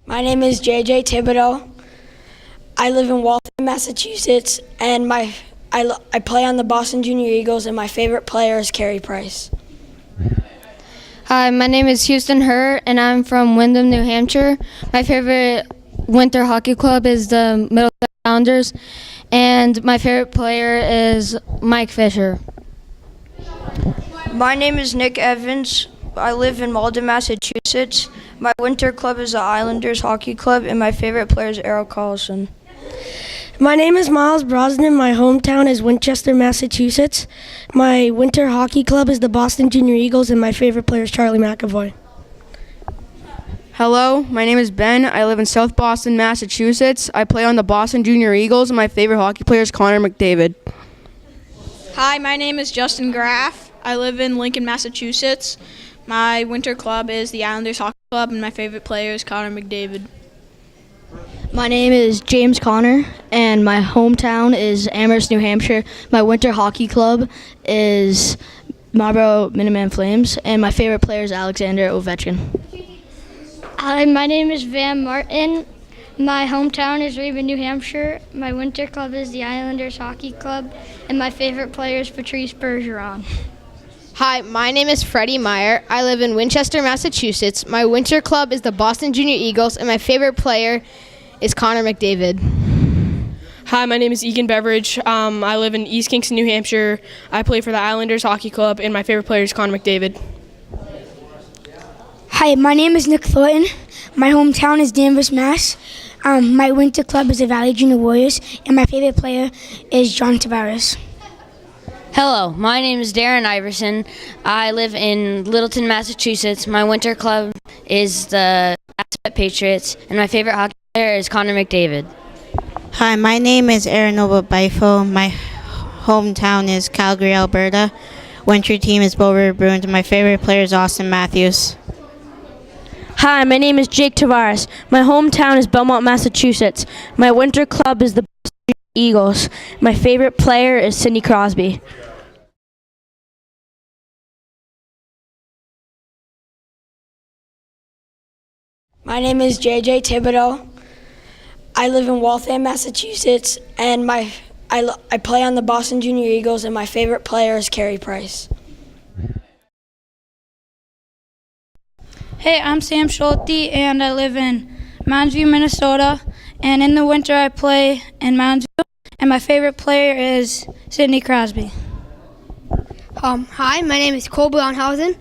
My name is JJ Thibodeau. I live in Waltham, Massachusetts, and I play on the Boston Junior Eagles, and my favorite player is Carey Price. Hi, my name is Houston Hurt, and I'm from Windham, New Hampshire. My favorite winter hockey club is the Middlesex Sounders, and my favorite player is Mike Fisher. My name is Nick Evans. I live in Malden, Massachusetts. My winter club is the Islanders Hockey Club, and my favorite player is Errol Carlson. My name is Miles Brosnan. My hometown is Winchester, Massachusetts. My winter hockey club is the Boston Junior Eagles, and my favorite player is Charlie McAvoy. Hello, my name is Ben. I live in South Boston, Massachusetts. I play on the Boston Junior Eagles, and my favorite hockey player is Connor McDavid. Hi, my name is Justin Graff. I live in Lincoln, Massachusetts. My winter club is the Islanders Hockey Club, and my favorite player is Connor McDavid. My name is James Connor, and my hometown is Amherst, New Hampshire. My winter hockey club is Marlborough Minuteman Flames, and my favorite player is Alexander Ovechkin. Hi, my name is Van Martin. My hometown is Raven, New Hampshire. My winter club is the Islanders Hockey Club, and my favorite player is Patrice Bergeron. Hi, my name is Freddie Meyer. I live in Winchester, Massachusetts. My winter club is the Boston Junior Eagles, and my favorite player is Connor McDavid. Hi, my name is Egan Beveridge. I live in East Kingston, New Hampshire. I play for the Islanders Hockey Club, and my favorite player is Connor McDavid. Hi, my name is Nick Thornton. My hometown is Danvers, Mass. My winter club is the Valley Junior Warriors, and my favorite player is John Tavares. Hello, my name is Darren Iverson. I live in Littleton, Massachusetts. My winter club is the Aspet Patriots, and my favorite hockey player is Connor McDavid. Hi, my name is Aranova Bifo. My hometown is Calgary, Alberta. Winter team is Bow River Bruins, and my favorite player is Austin Matthews. Hi, my name is Jake Tavares. My hometown is Belmont, Massachusetts. My winter club is the Boston Eagles. My favorite player is Sidney Crosby. My name is JJ Thibodeau. I live in Waltham, Massachusetts, and I play on the Boston Junior Eagles, and my favorite player is Carey Price. Hey, I'm Sam Schulte, and I live in Mounds View, Minnesota. And in the winter, I play in Mounds View, and my favorite player is Sidney Crosby. Hi, my name is Cole Brownhausen.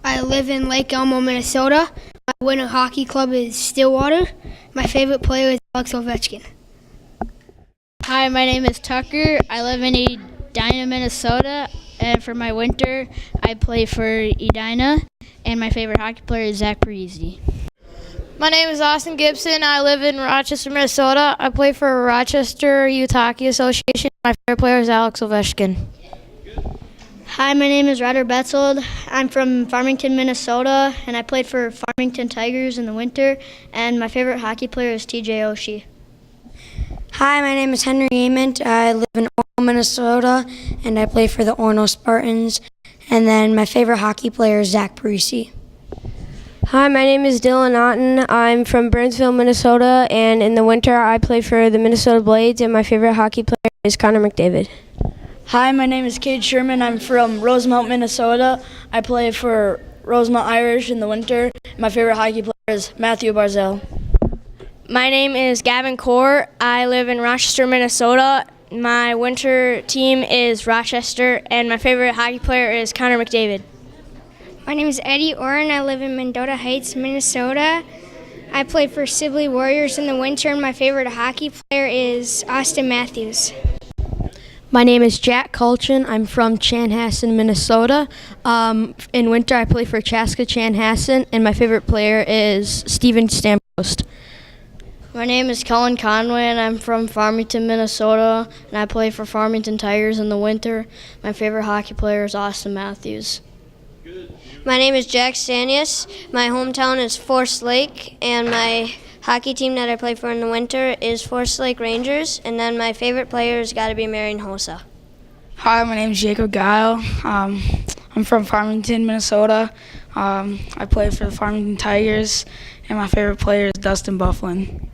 I live in Lake Elmo, Minnesota. My winter hockey club is Stillwater. My favorite player is Alex Ovechkin. Hi, my name is Tucker. I live in Edina, Minnesota. And for my winter, I play for Edina. And my favorite hockey player is Zach Parise. My name is Austin Gibson. I live in Rochester, Minnesota. I play for Rochester Youth Hockey Association. My favorite player is Alex Ovechkin. Hi, my name is Ryder Betzold. I'm from Farmington, Minnesota, and I played for Farmington Tigers in the winter, and my favorite hockey player is TJ Oshie. Hi, my name is Henry Ament. I live in Orono, Minnesota, and I play for the Orono Spartans, and then my favorite hockey player is Zach Parise. Hi, my name is Dylan Otten. I'm from Burnsville, Minnesota, and in the winter I play for the Minnesota Blades, and my favorite hockey player is Connor McDavid. Hi, my name is Cade Sherman. I'm from Rosemount, Minnesota. I play for Rosemount Irish in the winter. My favorite hockey player is Matthew Barzal. My name is Gavin Core. I live in Rochester, Minnesota. My winter team is Rochester, and my favorite hockey player is Connor McDavid. My name is Eddie Oren. I live in Mendota Heights, Minnesota. I play for Sibley Warriors in the winter, and my favorite hockey player is Austin Matthews. My name is Jack Colchin. I'm from Chanhassen, Minnesota. In winter, I play for Chaska Chanhassen, and my favorite player is Steven Stamkos. My name is Colin Conway, and I'm from Farmington, Minnesota, and I play for Farmington Tigers in the winter. My favorite hockey player is Austin Matthews. My name is Jack Stanius. My hometown is Forest Lake, and my hockey team that I play for in the winter is Forest Lake Rangers, and then my favorite player has got to be Marian Hossa. Hi, my name is Jacob Guile. I'm from Farmington, Minnesota. I play for the Farmington Tigers, and my favorite player is Dustin Bufflin.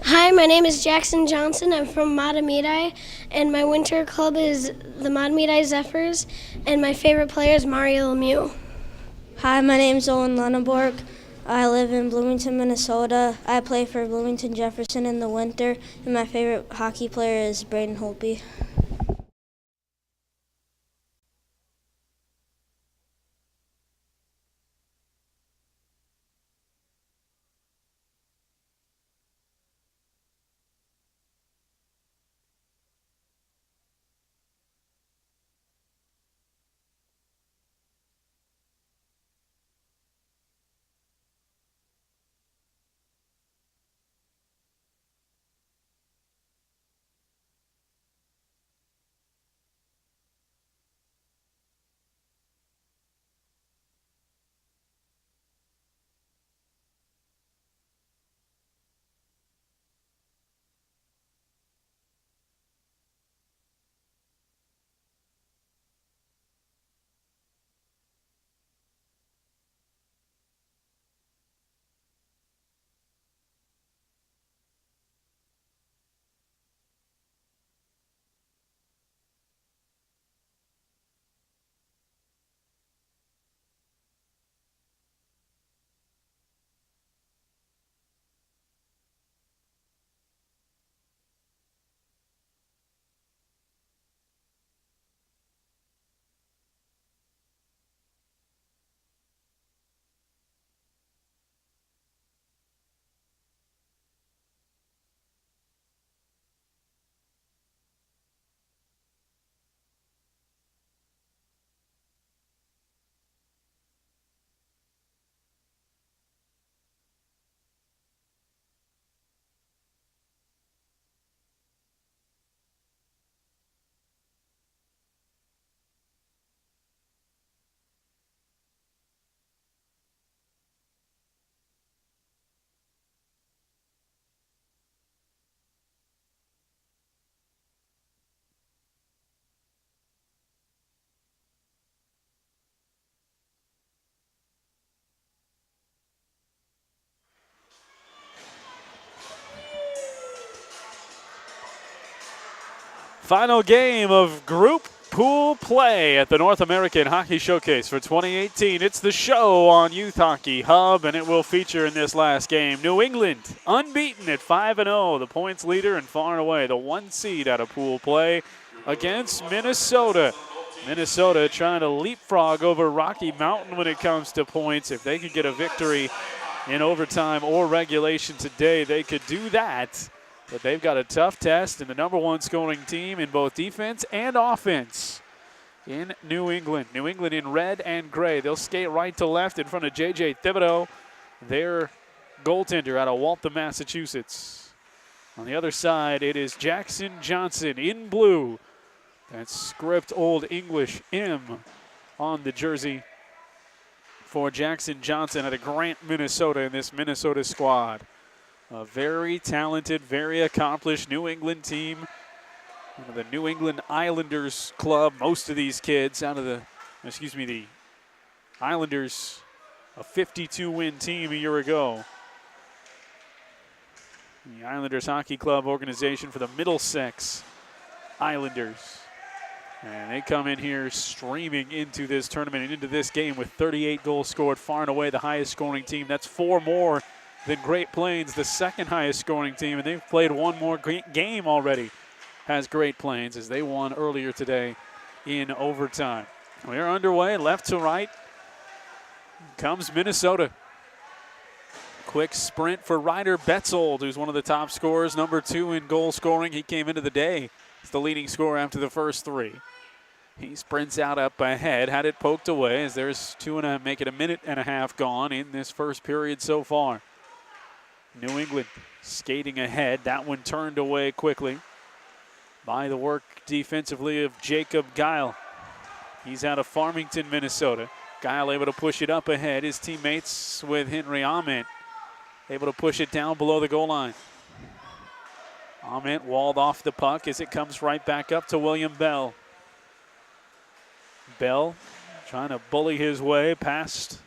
Hi, my name is Jackson Johnson. I'm from Matamidi, and my winter club is the Matamidi Zephyrs, and my favorite player is Mario Lemieux. Hi, my name is Owen Lunenborg. I live in Bloomington, Minnesota. I play for Bloomington Jefferson in the winter, and my favorite hockey player is Braden Holtby. Final game of group pool play at the North American Hockey Showcase for 2018. It's the show on Youth Hockey Hub, and it will feature in this last game New England, unbeaten at 5-0, the points leader and far and away the 1 seed out of pool play against Minnesota. Minnesota trying to leapfrog over Rocky Mountain when it comes to points. If they could get a victory in overtime or regulation today, they could do that. But they've got a tough test and the #1 scoring team in both defense and offense in New England. New England in red and gray. They'll skate right to left in front of J.J. Thibodeau, their goaltender out of Waltham, Massachusetts. On the other side, it is Jackson Johnson in blue. That's script Old English M on the jersey for Jackson Johnson out of Grant, Minnesota in this Minnesota squad. A very talented, very accomplished New England team. One of the New England Islanders club. Most of these kids out of the Islanders, a 52-win team a year ago. The Islanders Hockey Club organization for the Middlesex Islanders. And they come in here streaming into this tournament and into this game with 38 goals scored, far and away the highest scoring team. That's 4 more than Great Plains, the second highest scoring team, and they've played 1 more game already, has Great Plains, as they won earlier today in overtime. We're underway, left to right comes Minnesota. Quick sprint for Ryder Betzold, who's one of the top scorers, #2 in goal scoring. He came into the day as the leading scorer after the first 3. He sprints out up ahead, had it poked away as there's 2.5, make it a minute and a half gone in this first period so far. New England skating ahead. That one turned away quickly by the work defensively of Jacob Guile. He's out of Farmington, Minnesota. Guile able to push it up ahead. His teammates with Henry Ament able to push it down below the goal line. Ament walled off the puck as it comes right back up to William Bell. Bell trying to bully his way past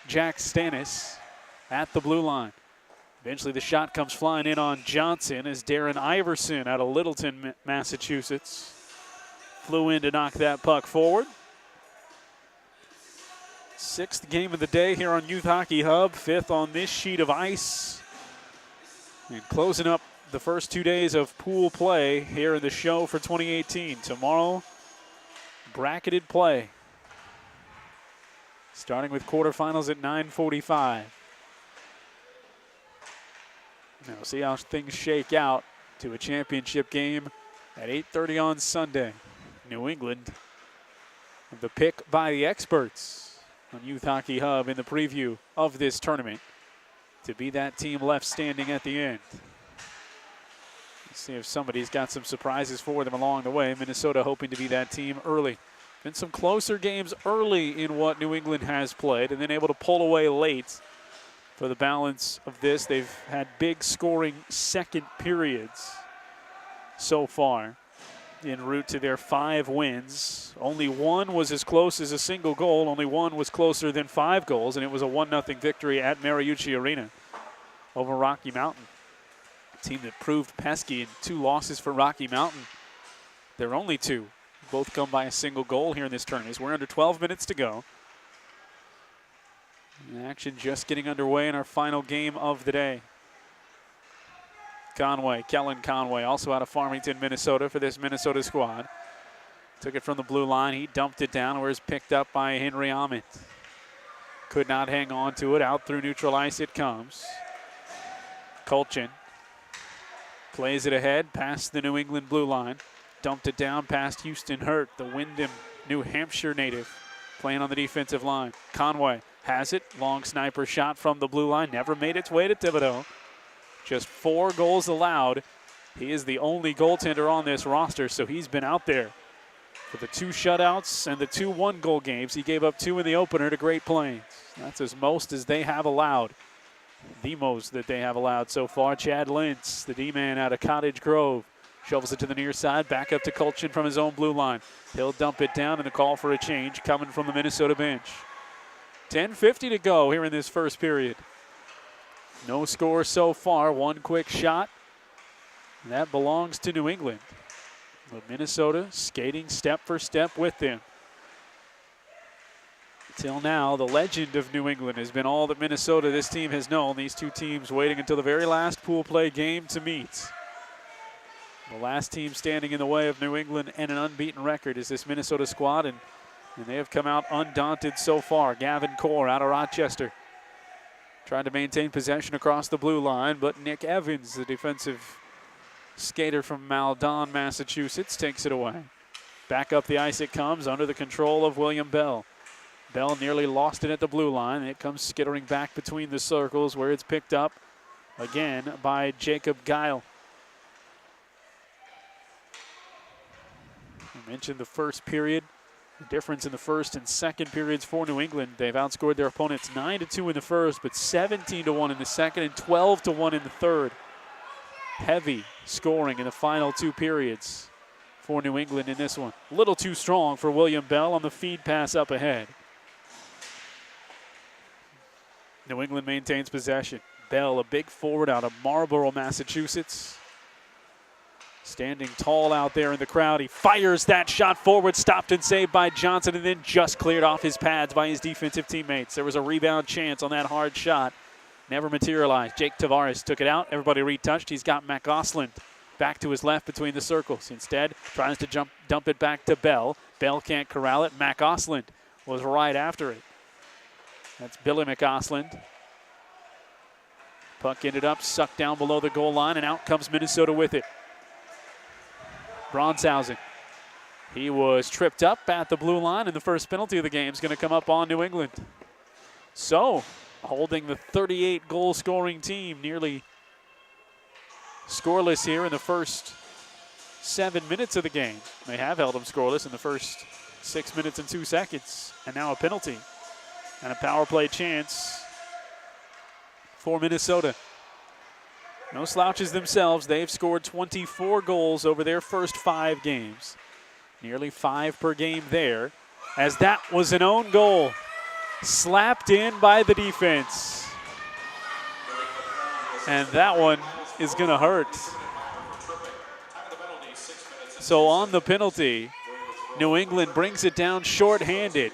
Jack Stannis. at the blue line. Eventually the shot comes flying in on Johnson as Darren Iverson out of Littleton, Massachusetts, flew in to knock that puck forward. 6th game of the day here on Youth Hockey Hub, 5th on this sheet of ice. And closing up the first 2 days of pool play here in the show for 2018. Tomorrow, bracketed play. Starting with quarterfinals at 9:45. Now we'll see how things shake out to a championship game at 8:30 on Sunday. New England, the pick by the experts on Youth Hockey Hub in the preview of this tournament to be that team left standing at the end. Let's see if somebody's got some surprises for them along the way. Minnesota hoping to be that team early. Been some closer games early in what New England has played and then able to pull away late for the balance of this. They've had big scoring second periods so far en route to their 5 wins. Only one was as close as a single goal. Only one was closer than 5 goals, and it was a 1-0 victory at Mariucci Arena over Rocky Mountain. A team that proved pesky, and 2 losses for Rocky Mountain. Their only 2. Both come by a single goal here in this tournament. We're under 12 minutes to go. And action just getting underway in our final game of the day. Conway, Kellen Conway, also out of Farmington, Minnesota for this Minnesota squad. Took it from the blue line. He dumped it down where it's picked up by Henry Ament. Could not hang on to it. Out through neutral ice it comes. Colchin plays it ahead past the New England blue line. Dumped it down past Houston Hurt, the Windham, New Hampshire native, playing on the defensive line. Conway has it. Long sniper shot from the blue line. Never made its way to Thibodeau. Just 4 goals allowed. He is the only goaltender on this roster, so he's been out there for the 2 shutouts and the 2 one-goal games. He gave up 2 in the opener to Great Plains. That's as most as they have allowed. The most that they have allowed so far. Chad Lintz, the D-man out of Cottage Grove, shovels it to the near side, back up to Colchin from his own blue line. He'll dump it down and a call for a change coming from the Minnesota bench. 10:50 to go here in this first period. No score so far, 1 quick shot. That belongs to New England. But Minnesota skating step for step with them. Till now, the legend of New England has been all that Minnesota, this team, has known. These 2 teams waiting until the very last pool play game to meet. The last team standing in the way of New England and an unbeaten record is this Minnesota squad, and they have come out undaunted so far. Gavin Core out of Rochester, trying to maintain possession across the blue line, but Nick Evans, the defensive skater from Maldon, Massachusetts, takes it away. Back up the ice it comes under the control of William Bell. Bell nearly lost it at the blue line. It comes skittering back between the circles where it's picked up again by Jacob Guile. I mentioned the first period. The difference in the first and second periods for New England. They've outscored their opponents 9-2 in the first, but 17-1 in the second and 12-1 in the third. Heavy scoring in the final 2 periods for New England in this one. A little too strong for William Bell on the feed pass up ahead. New England maintains possession. Bell, a big forward out of Marlborough, Massachusetts. Standing tall out there in the crowd. He fires that shot forward, stopped and saved by Johnson, and then just cleared off his pads by his defensive teammates. There was a rebound chance on that hard shot. Never materialized. Jake Tavares took it out. Everybody retouched. He's got Mac Osland back to his left between the circles. Instead, tries to dump it back to Bell. Bell can't corral it. Mac Osland was right after it. That's Billy McOsland. Puck ended up sucked down below the goal line, and out comes Minnesota with it. Bronshausen. He was tripped up at the blue line, and the first penalty of the game is going to come up on New England. So, holding the 38 goal scoring team nearly scoreless here in the first 7 minutes of the game. They have held them scoreless in the first 6 minutes and 2 seconds. And now a penalty and a power play chance for Minnesota. No slouches themselves. They've scored 24 goals over their first 5 games. Nearly 5 per game there, as that was an own goal. Slapped in by the defense. And that one is going to hurt. So on the penalty, New England brings it down shorthanded.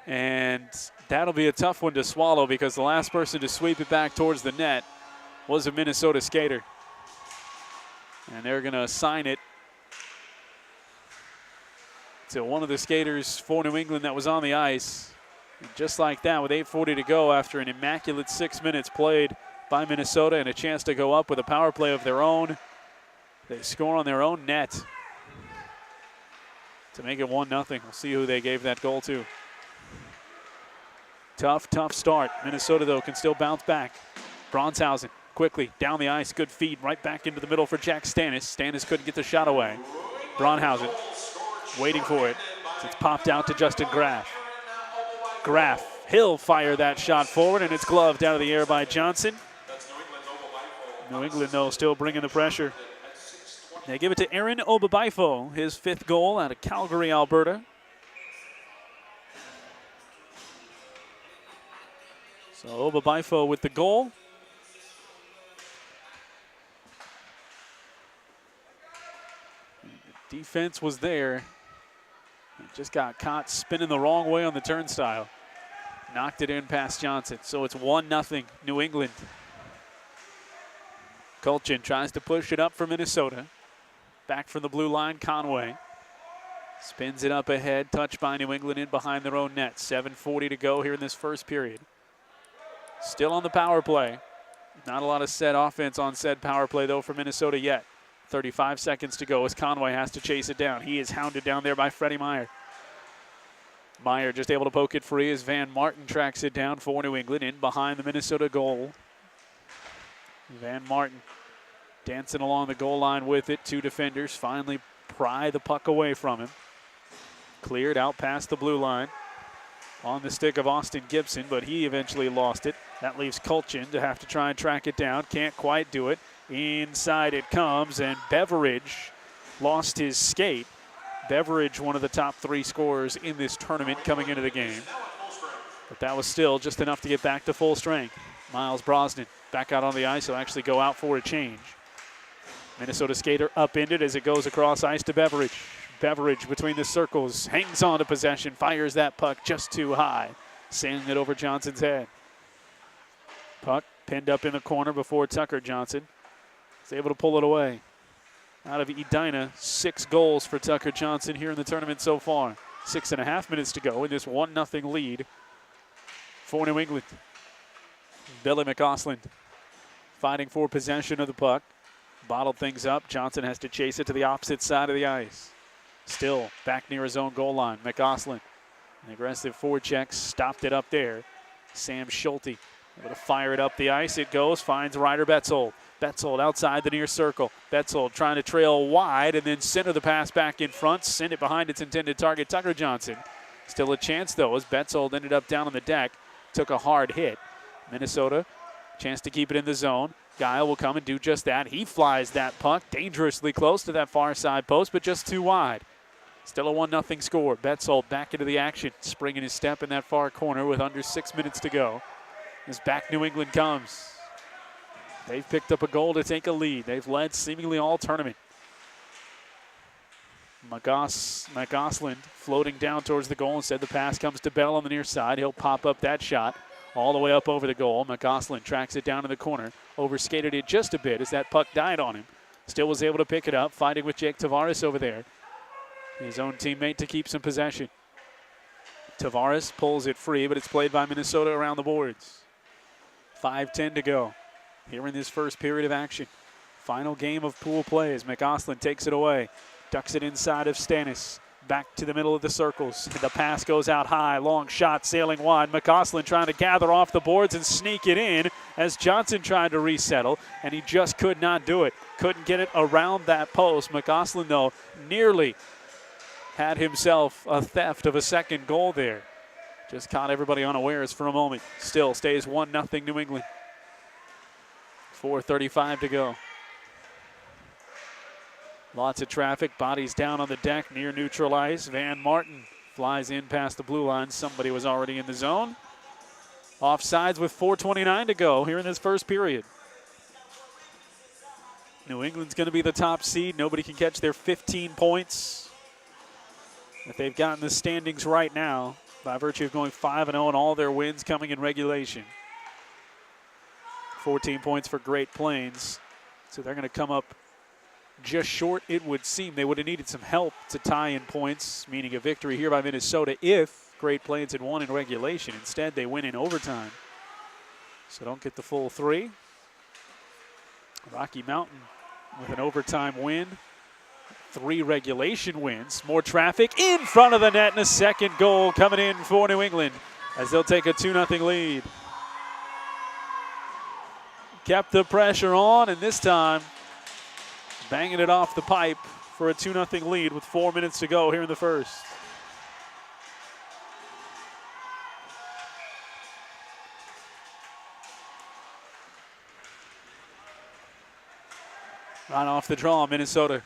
And that'll be a tough one to swallow because the last person to sweep it back towards the net was a Minnesota skater. And they're going to assign it to one of the skaters for New England that was on the ice. And just like that, with 8:40 to go after an immaculate 6 minutes played by Minnesota and a chance to go up with a power play of their own, they score on their own net to make it 1-0. We'll see who they gave that goal to. Tough start. Minnesota, though, can still bounce back. Bronshausen quickly down the ice. Good feed right back into the middle for Jack Stannis. Stannis couldn't get the shot away. Bronshausen waiting for it. It's popped out to Justin Graf. Graf, he'll fire that shot forward, and it's gloved out of the air by Johnson. New England, though, still bringing the pressure. They give it to Aaron Obabaifo, his 5th goal out of Calgary, Alberta. So Obabaifo with the goal. The defense was there. It just got caught spinning the wrong way on the turnstile. Knocked it in past Johnson. So it's 1-0 New England. Kulchin tries to push it up for Minnesota. Back from the blue line, Conway. Spins it up ahead, touched by New England in behind their own net. 7:40 to go here in this first period. Still on the power play. Not a lot of set offense on said power play, though, for Minnesota yet. 35 seconds to go as Conway has to chase it down. He is hounded down there by Freddie Meyer. Meyer just able to poke it free as Van Martin tracks it down for New England in behind the Minnesota goal. Van Martin dancing along the goal line with it. 2 defenders finally pry the puck away from him. Cleared out past the blue line on the stick of Austin Gibson, but he eventually lost it. That leaves Kulchin to have to try and track it down. Can't quite do it. Inside it comes, and Beveridge lost his skate. Beveridge, one of the top 3 scorers in this tournament coming into the game. But that was still just enough to get back to full strength. Miles Brosnan back out on the ice. He'll actually go out for a change. Minnesota skater upended as it goes across ice to Beveridge. Beveridge between the circles, hangs on to possession, fires that puck just too high, sailing it over Johnson's head. Puck pinned up in the corner before Tucker Johnson is able to pull it away. Out of Edina, 6 goals for Tucker Johnson here in the tournament so far. 6.5 minutes to go in this 1-0 lead for New England. Billy McCausland fighting for possession of the puck. Bottled things up. Johnson has to chase it to the opposite side of the ice. Still back near his own goal line. McCausland, an aggressive forecheck, stopped it up there. Sam Schulte able to fire it up the ice. It goes, finds Ryder Betzold. Betzold outside the near circle. Betzold trying to trail wide and then center the pass back in front. Send it behind its intended target, Tucker Johnson. Still a chance, though, as Betzold ended up down on the deck. Took a hard hit. Minnesota, chance to keep it in the zone. Guile will come and do just that. He flies that puck dangerously close to that far side post, but just too wide. Still a 1-0 score. Betzold back into the action, springing his step in that far corner with under 6 minutes to go. As back New England comes. They've picked up a goal to take a lead. They've led seemingly all tournament. McCausland floating down towards the goal. Instead, the pass comes to Bell on the near side. He'll pop up that shot all the way up over the goal. McCausland tracks it down in the corner. Overskated it just a bit as that puck died on him. Still was able to pick it up, fighting with Jake Tavares over there. His own teammate to keep some possession. Tavares pulls it free, but it's played by Minnesota around the boards. 5:10 to go here in this first period of action. Final game of pool play as McCausland takes it away. Ducks it inside of Stannis. Back to the middle of the circles. The pass goes out high. Long shot sailing wide. McCausland trying to gather off the boards and sneak it in as Johnson tried to resettle, and he just could not do it. Couldn't get it around that post. McCausland, though, nearly had himself a theft of a second goal there. Just caught everybody unawares for a moment. Still stays 1-0 New England. 4:35 to go. Lots of traffic, bodies down on the deck near neutral ice. Van Martin flies in past the blue line. Somebody was already in the zone. Offsides with 4:29 to go here in this first period. New England's going to be the top seed. Nobody can catch their 15 points that they've got in the standings right now by virtue of going 5-0 and all their wins coming in regulation. 14 points for Great Plains. So they're going to come up just short, it would seem. They would have needed some help to tie in points, meaning a victory here by Minnesota if Great Plains had won in regulation. Instead, they win in overtime. So don't get the full 3. Rocky Mountain with an overtime win. 3 regulation wins. More traffic in front of the net, and a second goal coming in for New England as they'll take a 2-0 lead. Kept the pressure on, and this time banging it off the pipe for a 2-0 lead with 4 minutes to go here in the first. Right off the draw, Minnesota.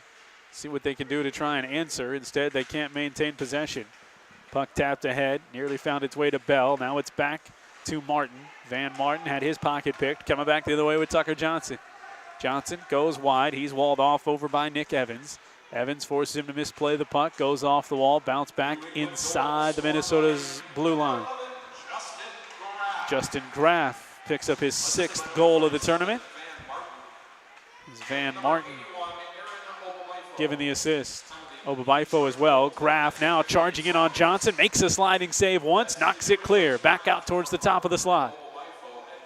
See what they can do to try and answer. Instead, they can't maintain possession. Puck tapped ahead, nearly found its way to Bell. Now it's back to Martin. Van Martin had his pocket picked, coming back the other way with Tucker Johnson. Johnson goes wide. He's walled off over by Nick Evans. Evans forces him to misplay the puck, goes off the wall, bounce back inside the Minnesota's blue line. Justin Graff picks up his 6th goal of the tournament. It's Van Martin giving the assist. Obabaifo as well. Graff now charging in on Johnson, makes a sliding save once, knocks it clear, back out towards the top of the slot.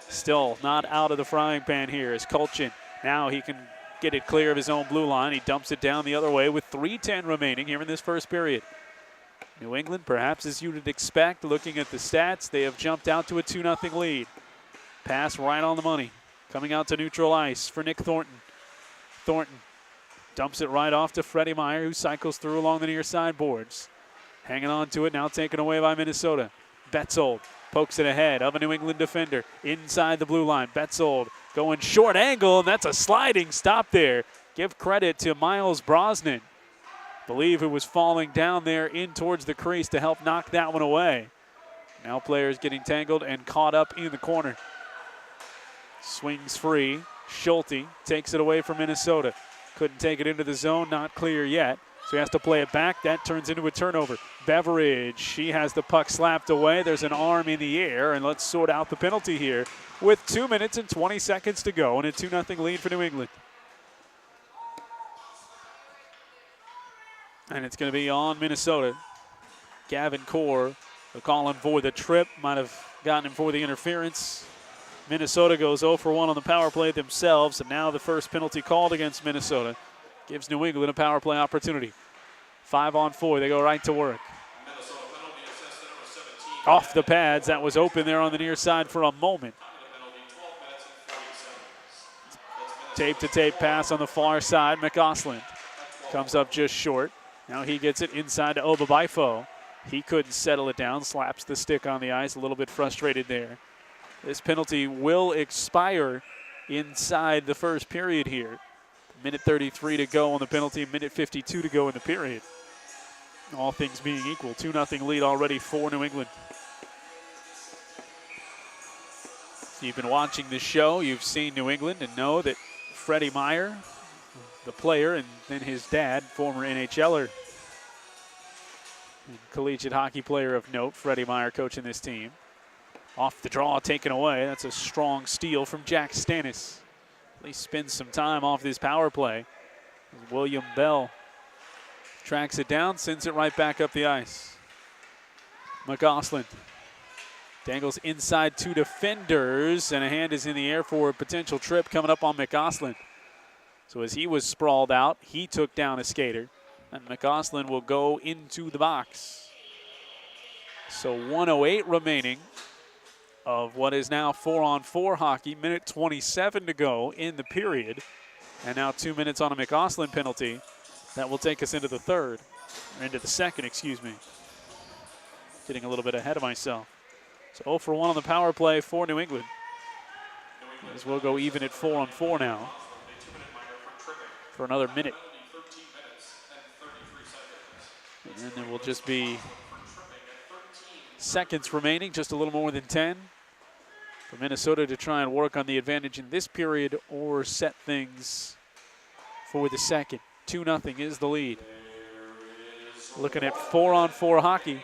Still not out of the frying pan here is Kulchin. Now he can get it clear of his own blue line. He dumps it down the other way with 3:10 remaining here in this first period. New England, perhaps as you would expect, looking at the stats, they have jumped out to a 2-0 lead. Pass right on the money. Coming out to neutral ice for Nick Thornton. Thornton dumps it right off to Freddie Meyer, who cycles through along the near side boards. Hanging on to it, now taken away by Minnesota. Betzold pokes it ahead of a New England defender inside the blue line. Betzold going short angle, and that's a sliding stop there. Give credit to Miles Brosnan. Believe it was falling down there in towards the crease to help knock that one away. Now players getting tangled and caught up in the corner. Swings free. Schulte takes it away from Minnesota. Couldn't take it into the zone, not clear yet. So he has to play it back. That turns into a turnover. Beveridge, she has the puck slapped away. There's an arm in the air, and let's sort out the penalty here with 2 minutes and 20 seconds to go and a 2-0 lead for New England. And it's going to be on Minnesota. Gavin Core, they're calling for the trip, might have gotten him for the interference. Minnesota goes 0 for 1 on the power play themselves, and now the first penalty called against Minnesota gives New England a power play opportunity. 5-on-4, they go right to work. Off the pads, that was open there on the near side for a moment. Tape-to-tape pass on the far side. McGoslin comes up just short. Now he gets it inside to Obabaifo. He couldn't settle it down, slaps the stick on the ice, a little bit frustrated there. This penalty will expire inside the first period here. Minute 33 to go on the penalty, minute 52 to go in the period. All things being equal, 2-0 lead already for New England. If you've been watching this show, you've seen New England and know that Freddie Meyer, the player, and then his dad, former NHLer, and collegiate hockey player of note, Freddie Meyer coaching this team. Off the draw, taken away. That's a strong steal from Jack Stannis. At least spends some time off this power play. William Bell tracks it down, sends it right back up the ice. McGoslin dangles inside 2 defenders, and a hand is in the air for a potential trip coming up on McGoslin. So as he was sprawled out, he took down a skater, and McGoslin will go into the box. So 1:08 remaining of what is now 4-on-4 hockey. Minute 27 to go in the period. And now 2 minutes on a McGoslin penalty. That will take us into the third. Or into the second, excuse me. Getting a little bit ahead of myself. So 0 for 1 on the power play for New England. As we'll go even at 4-on-4 now. For another minute. And then there will just be seconds remaining, just a little more than 10 for Minnesota to try and work on the advantage in this period or set things for the second. 2-0 is the lead. Looking at 4-on-4 hockey.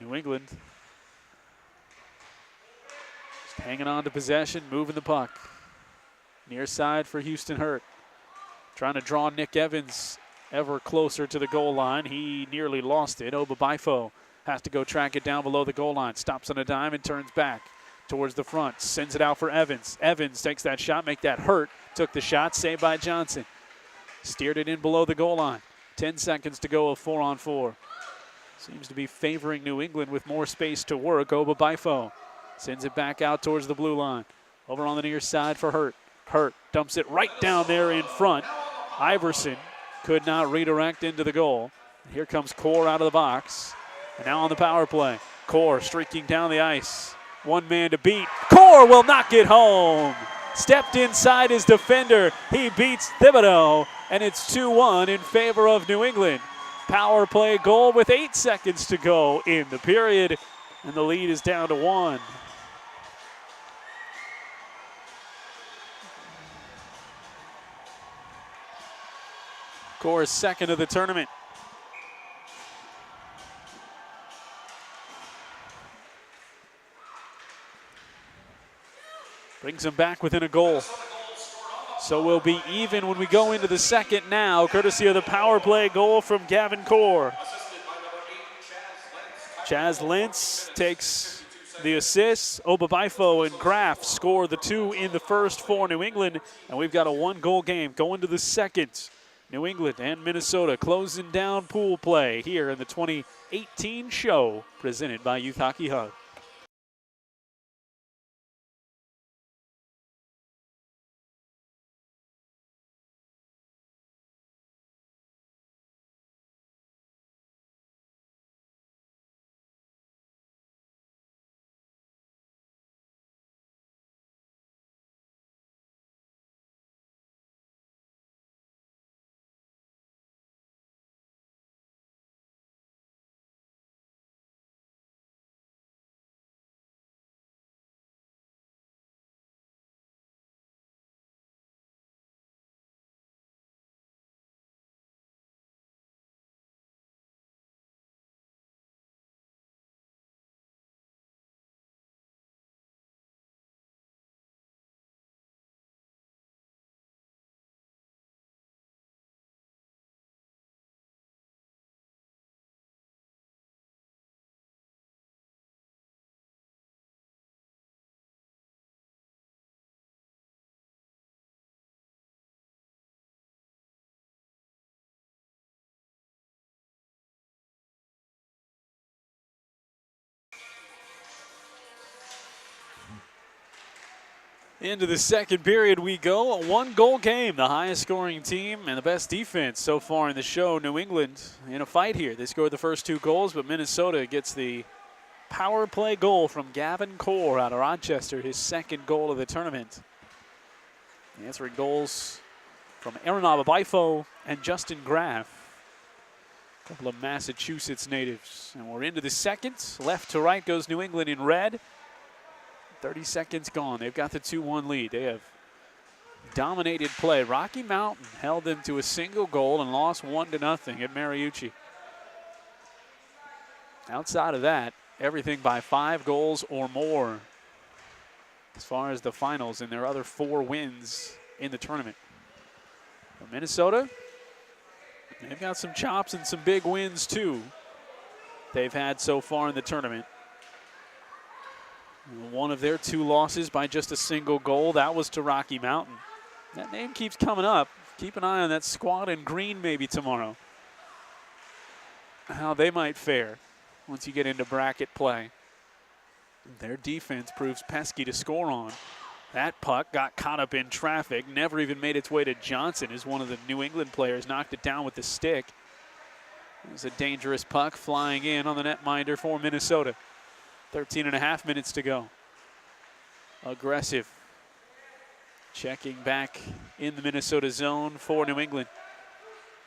New England just hanging on to possession, moving the puck. Near side for Houston Hurt. Trying to draw Nick Evans ever closer to the goal line. He nearly lost it. Oba Bifo has to go track it down below the goal line. Stops on a dime and turns back towards the front. Sends it out for Evans. Evans takes that shot, make that hurt. Took the shot, saved by Johnson. Steered it in below the goal line. 10 seconds to go of 4-on-4. Seems to be favoring New England with more space to work. Oba Bifo sends it back out towards the blue line. Over on the near side for Hurt. Hurt dumps it right down there in front. Iverson could not redirect into the goal. Here comes Core out of the box. And now on the power play. Core streaking down the ice. One man to beat. Core will knock it home. Stepped inside his defender. He beats Thibodeau. And it's 2-1 in favor of New England. Power play goal with 8 seconds to go in the period. And the lead is down to 1. Core's second of the tournament. Brings him back within a goal. So we'll be even when we go into the second now, courtesy of the power play goal from Gavin Core. Chaz Lentz takes the assists. Oba Bifo and Graff score the 2 in the first for New England. And we've got a 1-goal game going to the second. New England and Minnesota closing down pool play here in the 2018 show presented by Youth Hockey Hub. Into the second period we go. A 1-goal game. The highest scoring team and the best defense so far in the show. New England in a fight here. They scored the first 2 goals, but Minnesota gets the power play goal from Gavin Core out of Rochester, his second goal of the tournament. The answering goals from Aaron Oba Bifo and Justin Graff. A couple of Massachusetts natives. And we're into the second. Left to right goes New England in red. 30 seconds gone. They've got the 2-1 lead. They have dominated play. Rocky Mountain held them to a single goal and lost 1-0 at Mariucci. Outside of that, everything by 5 goals or more as far as the finals and their other 4 wins in the tournament. But Minnesota, they've got some chops and some big wins too they've had so far in the tournament. One of their 2 losses by just a single goal, that was to Rocky Mountain. That name keeps coming up. Keep an eye on that squad in green maybe tomorrow. How they might fare once you get into bracket play. Their defense proves pesky to score on. That puck got caught up in traffic, never even made its way to Johnson as one of the New England players knocked it down with the stick. It was a dangerous puck flying in on the netminder for Minnesota. 13.5 minutes to go. Aggressive. Checking back in the Minnesota zone for New England.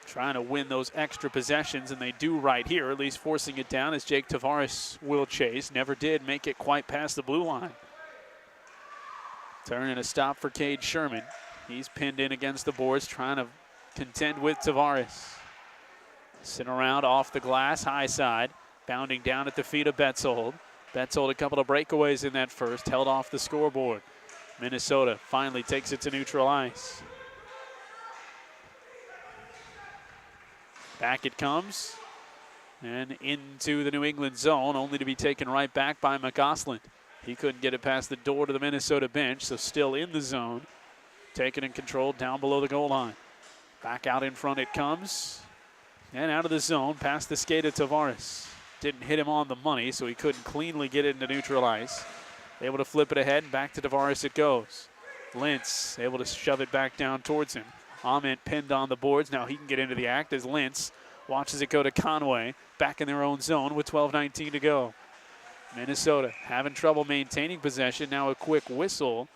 Trying to win those extra possessions, and they do right here, at least forcing it down as Jake Tavares will chase. Never did make it quite past the blue line. Turn and a stop for Cade Sherman. He's pinned in against the boards, trying to contend with Tavares. Sitting around off the glass, high side, bounding down at the feet of Betzold. Betzold a couple of breakaways in that first, held off the scoreboard. Minnesota finally takes it to neutral ice. Back it comes, and into the New England zone, only to be taken right back by McGoslin. He couldn't get it past the door to the Minnesota bench, so still in the zone. Taken and controlled down below the goal line. Back out in front it comes, and out of the zone, past the skate of Tavares. Didn't hit him on the money, so he couldn't cleanly get it into neutral ice. Able to flip it ahead, and back to Tavares it goes. Lintz able to shove it back down towards him. Ament pinned on the boards. Now he can get into the act as Lintz watches it go to Conway. Back in their own zone with 12:19 to go. Minnesota having trouble maintaining possession. Now a quick whistle,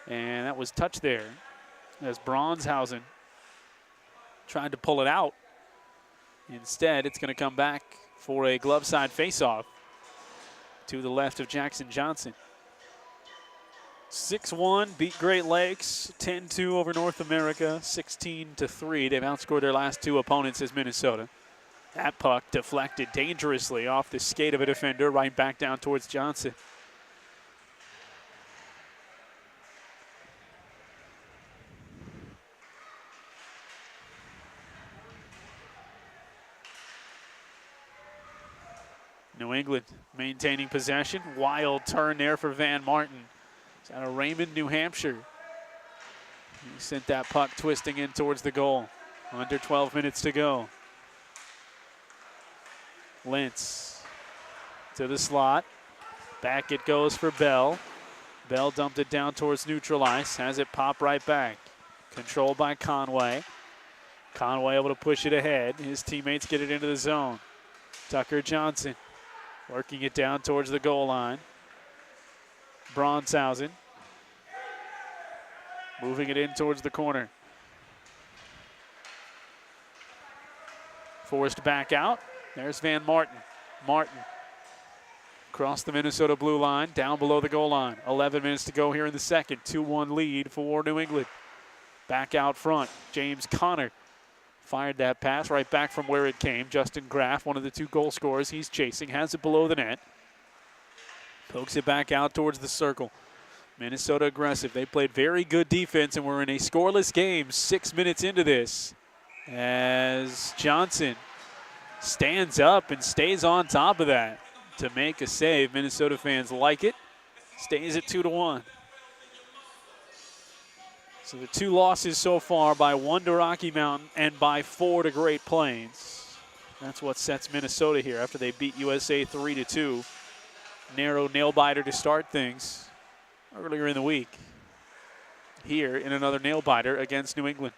and that was touch there as Bronshausen tried to pull it out. Instead, it's going to come back for a glove side faceoff to the left of Jackson Johnson. 6-1 beat Great Lakes, 10-2 over North America, 16-3. They've outscored their last two opponents as Minnesota. That puck deflected dangerously off the skate of a defender, right back down towards Johnson. New England maintaining possession. Wild turn there for Van Martin. It's out of Raymond, New Hampshire. He sent that puck twisting in towards the goal. Under 12 minutes to go. Lintz to the slot. Back it goes for Bell. Bell dumped it down towards neutral ice. Has it pop right back. Controlled by Conway. Conway able to push it ahead. His teammates get it into the zone. Tucker Johnson working it down towards the goal line. Bronshausen moving it in towards the corner. Forced back out. There's Van Martin. Martin across the Minnesota blue line, down below the goal line. 11 minutes to go here in the second. 2-1 lead for New England. Back out front, James Conner fired that pass right back from where it came. Justin Graff, one of the two goal scorers he's chasing, has it below the net. Pokes it back out towards the circle. Minnesota aggressive. They played very good defense, and we're in a scoreless game 6 minutes into this. As Johnson stands up and stays on top of that to make a save. Minnesota fans like it. Stays at 2-1. So the two losses so far, by 1 to Rocky Mountain and by 4 to Great Plains. That's what sets Minnesota here after they beat USA 3-2. Narrow nail-biter to start things earlier in the week. Here in another nail-biter against New England.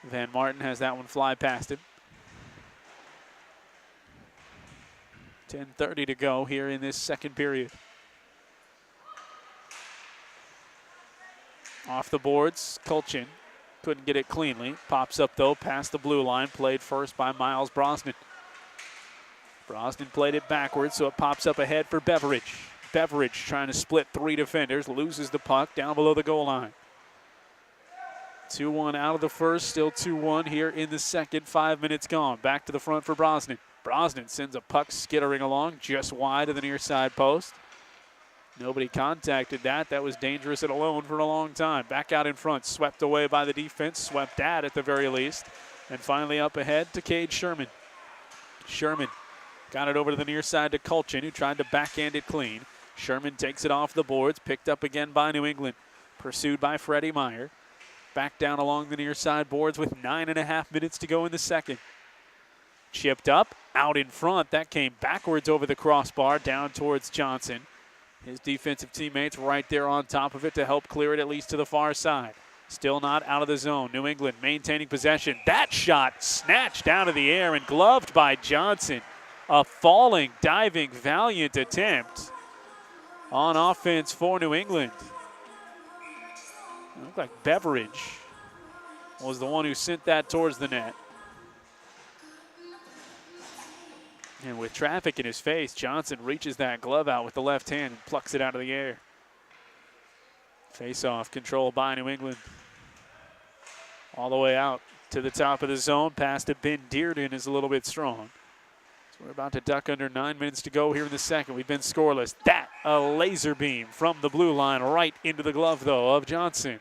Van Martin has that one fly past him. 10:30 to go here in this second period. Off the boards, Kulchin couldn't get it cleanly. Pops up though, past the blue line, played first by Miles Brosnan. Brosnan played it backwards, so it pops up ahead for Beveridge. Beveridge trying to split three defenders, loses the puck down below the goal line. 2-1 out of the first, still 2-1 here in the second. 5 minutes gone. Back to the front for Brosnan. Brosnan sends a puck skittering along just wide of the near side post. Nobody contacted that. That was dangerous and alone for a long time. Back out in front, swept away by the defense, swept at the very least. And finally up ahead to Cade Sherman. Sherman got it over to the near side to Kulchin, who tried to backhand it clean. Sherman takes it off the boards, picked up again by New England. Pursued by Freddie Meyer. Back down along the near side boards with 9.5 minutes to go in the second. Chipped up, out in front. That came backwards over the crossbar, down towards Johnson. His defensive teammates right there on top of it to help clear it at least to the far side. Still not out of the zone. New England maintaining possession. That shot snatched out of the air and gloved by Johnson. A falling, diving, valiant attempt on offense for New England. It looked like Beveridge was the one who sent that towards the net. And with traffic in his face, Johnson reaches that glove out with the left hand and plucks it out of the air. Face-off controlled by New England. All the way out to the top of the zone. Pass to Ben Dearden is a little bit strong. So we're about to duck under 9 minutes to go here in the second. We've been scoreless. That, a laser beam from the blue line right into the glove, though, of Johnson.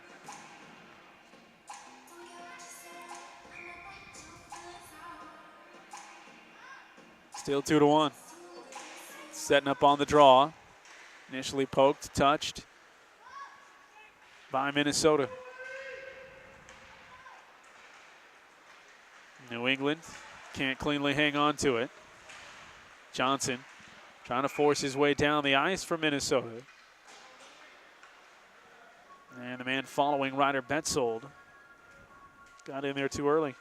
Still 2-1. Setting up on the draw. Initially poked, touched by Minnesota. New England can't cleanly hang on to it. Johnson trying to force his way down the ice for Minnesota. And the man following, Ryder Betzold, got in there too early.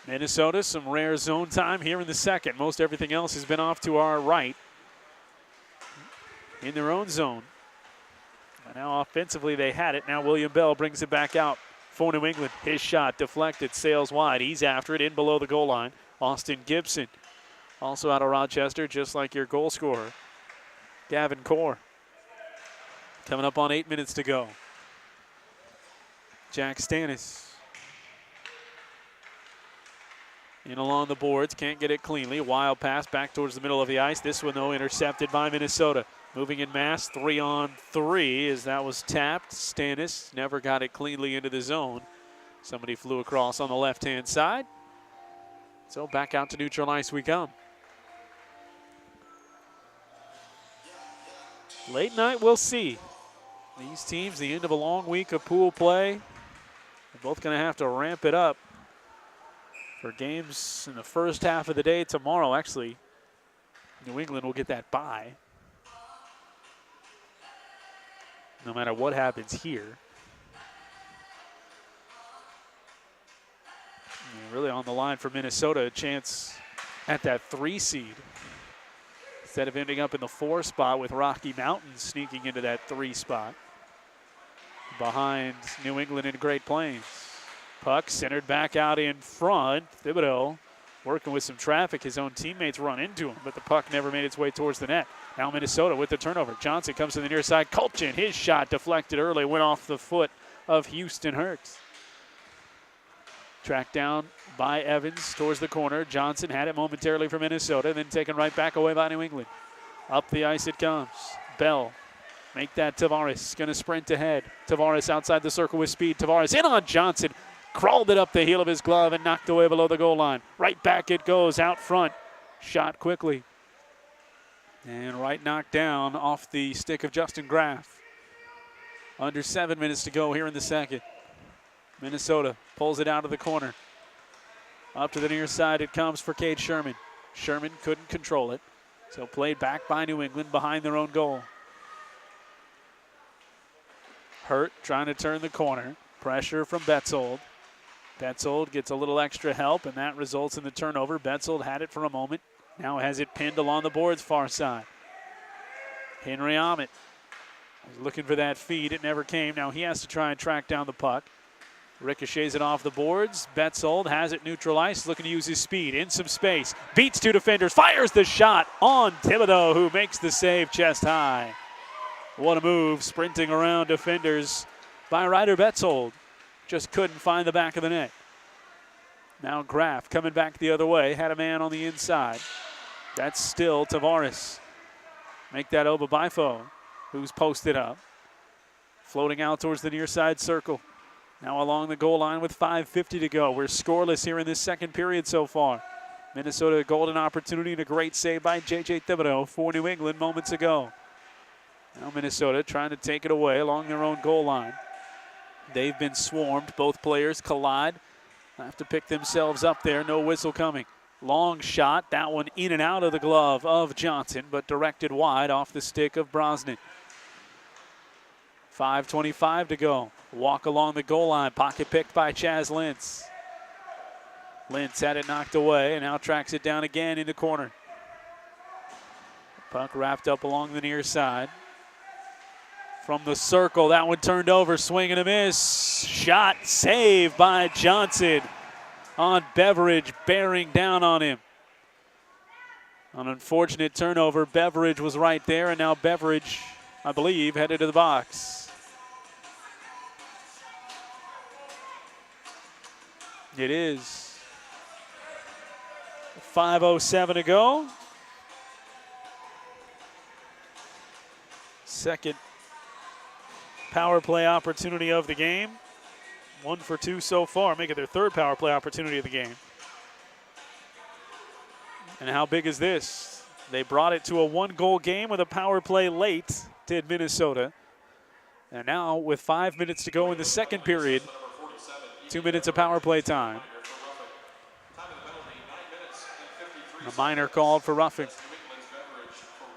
Minnesota, some rare zone time here in the second. Most everything else has been off to our right in their own zone. And now offensively they had it. Now William Bell brings it back out for New England. His shot deflected, sails wide. He's after it in below the goal line. Austin Gibson, also out of Rochester, just like your goal scorer, Gavin Core. Coming up on 8 minutes to go. Jack Stannis in along the boards, can't get it cleanly. Wild pass back towards the middle of the ice. This one, though, intercepted by Minnesota. Moving in mass, 3-on-3 as that was tapped. Stannis never got it cleanly into the zone. Somebody flew across on the left-hand side. So back out to neutral ice we come. Late night, we'll see. These teams, the end of a long week of pool play, they're both going to have to ramp it up for games in the first half of the day tomorrow. Actually, New England will get that bye, no matter what happens here. And really on the line for Minnesota, a chance at that 3 seed. Instead of ending up in the 4 spot with Rocky Mountain sneaking into that 3 spot behind New England and Great Plains. Puck centered back out in front. Thibodeau working with some traffic. His own teammates run into him, but the puck never made its way towards the net. Now Minnesota with the turnover. Johnson comes to the near side. Kulchin, his shot deflected early, went off the foot of Houston Hertz. Tracked down by Evans towards the corner. Johnson had it momentarily for Minnesota, then taken right back away by New England. Up the ice it comes. Bell, make that Tavares. Going to sprint ahead. Tavares outside the circle with speed. Tavares in on Johnson. Crawled it up the heel of his glove and knocked away below the goal line. Right back it goes out front. Shot quickly. And right knocked down off the stick of Justin Graff. Under 7 minutes to go here in the second. Minnesota pulls it out of the corner. Up to the near side it comes for Cade Sherman. Sherman couldn't control it, so played back by New England behind their own goal. Hurt trying to turn the corner. Pressure from Betzold. Betzold gets a little extra help, and that results in the turnover. Betzold had it for a moment. Now has it pinned along the boards far side. Henry Ahmet was looking for that feed. It never came. Now he has to try and track down the puck. Ricochets it off the boards. Betzold has it neutral ice, looking to use his speed in some space. Beats 2 defenders, fires the shot on Thibodeau, who makes the save chest high. What a move, sprinting around defenders by Ryder Betzold. Just couldn't find the back of the net. Now Graff coming back the other way. Had a man on the inside. That's still Tavares. Make that Oba Bifo, who's posted up. Floating out towards the near side circle. Now along the goal line with 5:50 to go. We're scoreless here in this second period so far. Minnesota a golden opportunity and a great save by J.J. Thibodeau for New England moments ago. Now Minnesota trying to take it away along their own goal line. They've been swarmed. Both players collide. Have to pick themselves up there. No whistle coming. Long shot. That one in and out of the glove of Johnson, but directed wide off the stick of Brosnan. 5:25 to go. Walk along the goal line. Pocket picked by Chaz Lentz. Lentz had it knocked away and now tracks it down again in the corner. Puck wrapped up along the near side. from the circle. That one turned over, swing and a miss. Shot saved by Johnson on Beveridge, bearing down on him. An unfortunate turnover. Beveridge was right there, and now Beveridge, I believe, headed to the box. It is 5:07 to go. Second power play opportunity of the game. 1 for 2 so far, make it their third power play opportunity of the game. And how big is this? They brought it to a 1-goal game with a power play late, did Minnesota. And now with 5 minutes to go in the second period, 2 minutes of power play time. A minor called for roughing.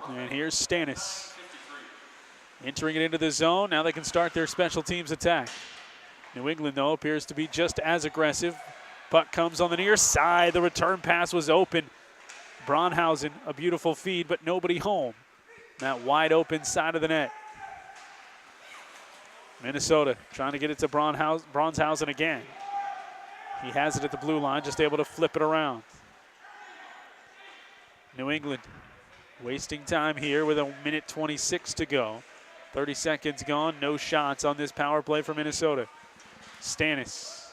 And here's Stannis. Entering it into the zone, now they can start their special teams attack. New England, though, appears to be just as aggressive. Puck comes on the near side. The return pass was open. Braunhausen, a beautiful feed, but nobody home. That wide open side of the net. Minnesota trying to get it to Braunhausen again. He has it at the blue line, just able to flip it around. New England wasting time here with 1:26 to go. 30 seconds gone, no shots on this power play for Minnesota. Stannis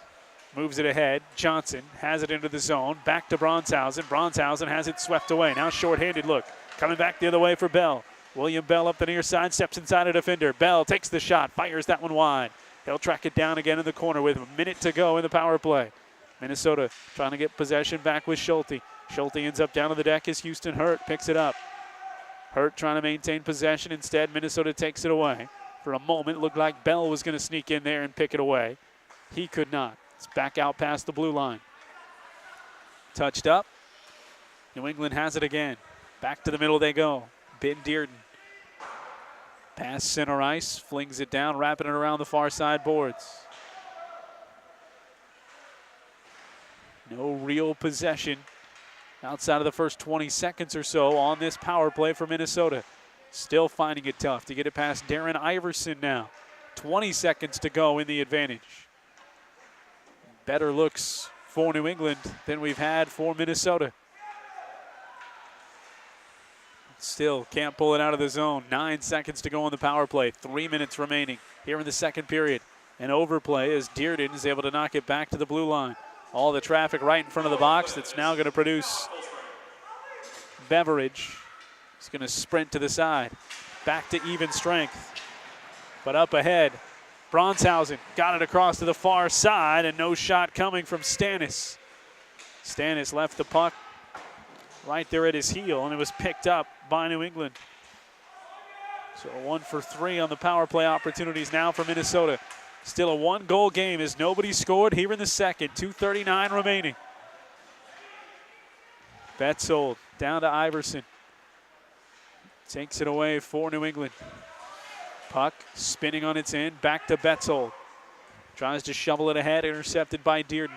moves it ahead. Johnson has it into the zone. Back to Braunhausen. Braunhausen has it swept away. Now shorthanded look. Coming back the other way for Bell. William Bell up the near side, steps inside a defender. Bell takes the shot, fires that one wide. He'll track it down again in the corner with a minute to go in the power play. Minnesota trying to get possession back with Schulte. Schulte ends up down on the deck as Houston Hurt picks it up. Hurt trying to maintain possession. Instead, Minnesota takes it away. For a moment, it looked like Bell was going to sneak in there and pick it away. He could not. It's back out past the blue line. Touched up. New England has it again. Back to the middle they go. Ben Dearden. Pass center ice. Flings it down, wrapping it around the far side boards. No real possession outside of the first 20 seconds or so on this power play for Minnesota. Still finding it tough to get it past Darren Iverson now. 20 seconds to go in the advantage. Better looks for New England than we've had for Minnesota. Still can't pull it out of the zone. 9 seconds to go on the power play. 3 minutes remaining here in the second period. An overplay as Dearden is able to knock it back to the blue line. All the traffic right in front of the box. That's now going to produce Beveridge. He's going to sprint to the side. Back to even strength. But up ahead, Braunhausen got it across to the far side, and no shot coming from Stannis. Stannis left the puck right there at his heel, and it was picked up by New England. So 1 for 3 on the power play opportunities now for Minnesota. Still a 1-goal game as nobody scored here in the second. 2:39 remaining. Betzold down to Iverson. Takes it away for New England. Puck spinning on its end. Back to Betzold. Tries to shovel it ahead. Intercepted by Dearden.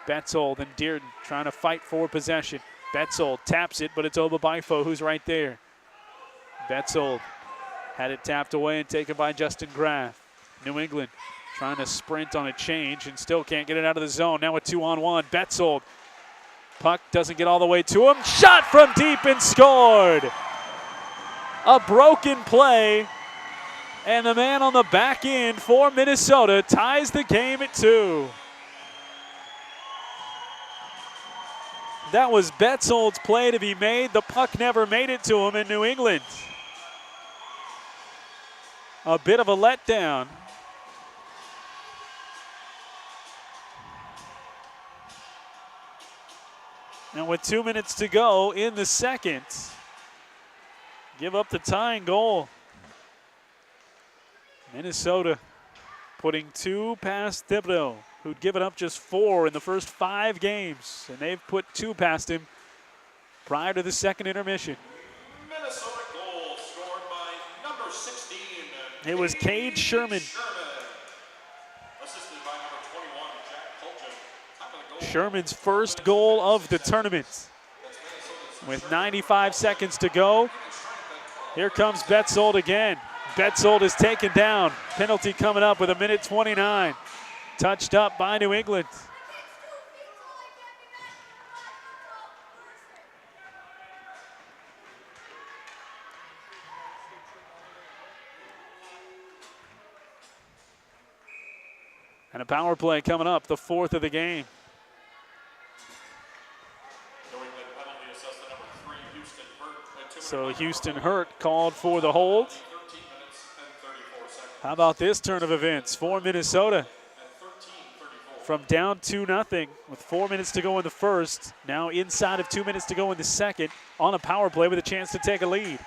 Betzold and Dearden trying to fight for possession. Betzold taps it, but it's Obabifo who's right there. Betzold had it tapped away and taken by Justin Graff. New England trying to sprint on a change and still can't get it out of the zone. Now a 2-on-1. Betzold. Puck doesn't get all the way to him. Shot from deep and scored. A broken play. And the man on the back end for Minnesota ties the game at 2. That was Betzold's play to be made. The puck never made it to him in New England. A bit of a letdown. And with 2 minutes to go in the second, give up the tying goal. Minnesota putting 2 past Thibodeau, who'd given up just 4 in the first 5 games. And they've put 2 past him prior to the second intermission. Minnesota goal scored by number 16. It was Cade Sherman. Assisted by number 21, Jack Colton. Top of the goal. Sherman's first goal of the tournament. With 95 seconds to go, here comes Betzold again. Betzold is taken down. Penalty coming up with 1:29. Touched up by New England. And a power play coming up, the 4th of the game. So Houston Hurt called for the hold. How about this turn of events for Minnesota? From down 2-0 with 4 minutes to go in the first, now inside of 2 minutes to go in the second, on a power play with a chance to take a lead.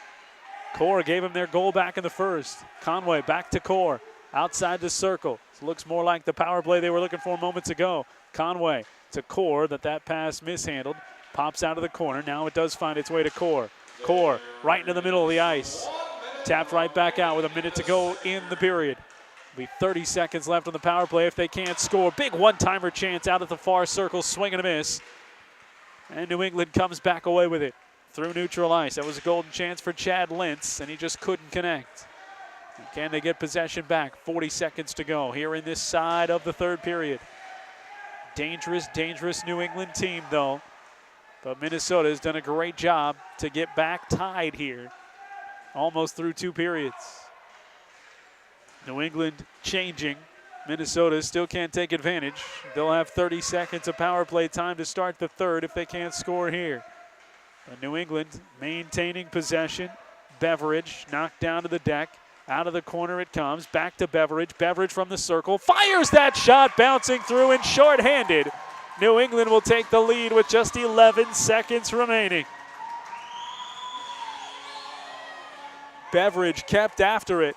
Core gave them their goal back in the first. Conway back to Core, outside the circle. This looks more like the power play they were looking for moments ago. Conway to Core, that pass mishandled. Pops out of the corner, now it does find its way to Core. Core right into the middle of the ice. Tapped right back out with a minute to go in the period. Be 30 seconds left on the power play if they can't score. Big one-timer chance out at the far circle, swing and a miss. And New England comes back away with it through neutral ice. That was a golden chance for Chad Lentz, and he just couldn't connect. Can they get possession back? 40 seconds to go here in this side of the third period. Dangerous, dangerous New England team, though. But Minnesota has done a great job to get back tied here, almost through 2 periods. New England changing. Minnesota still can't take advantage. They'll have 30 seconds of power play time to start the third if they can't score here. But New England maintaining possession. Beveridge knocked down to the deck. Out of the corner it comes. Back to Beveridge. Beveridge from the circle. Fires that shot, bouncing through and shorthanded. New England will take the lead with just 11 seconds remaining. Beveridge kept after it.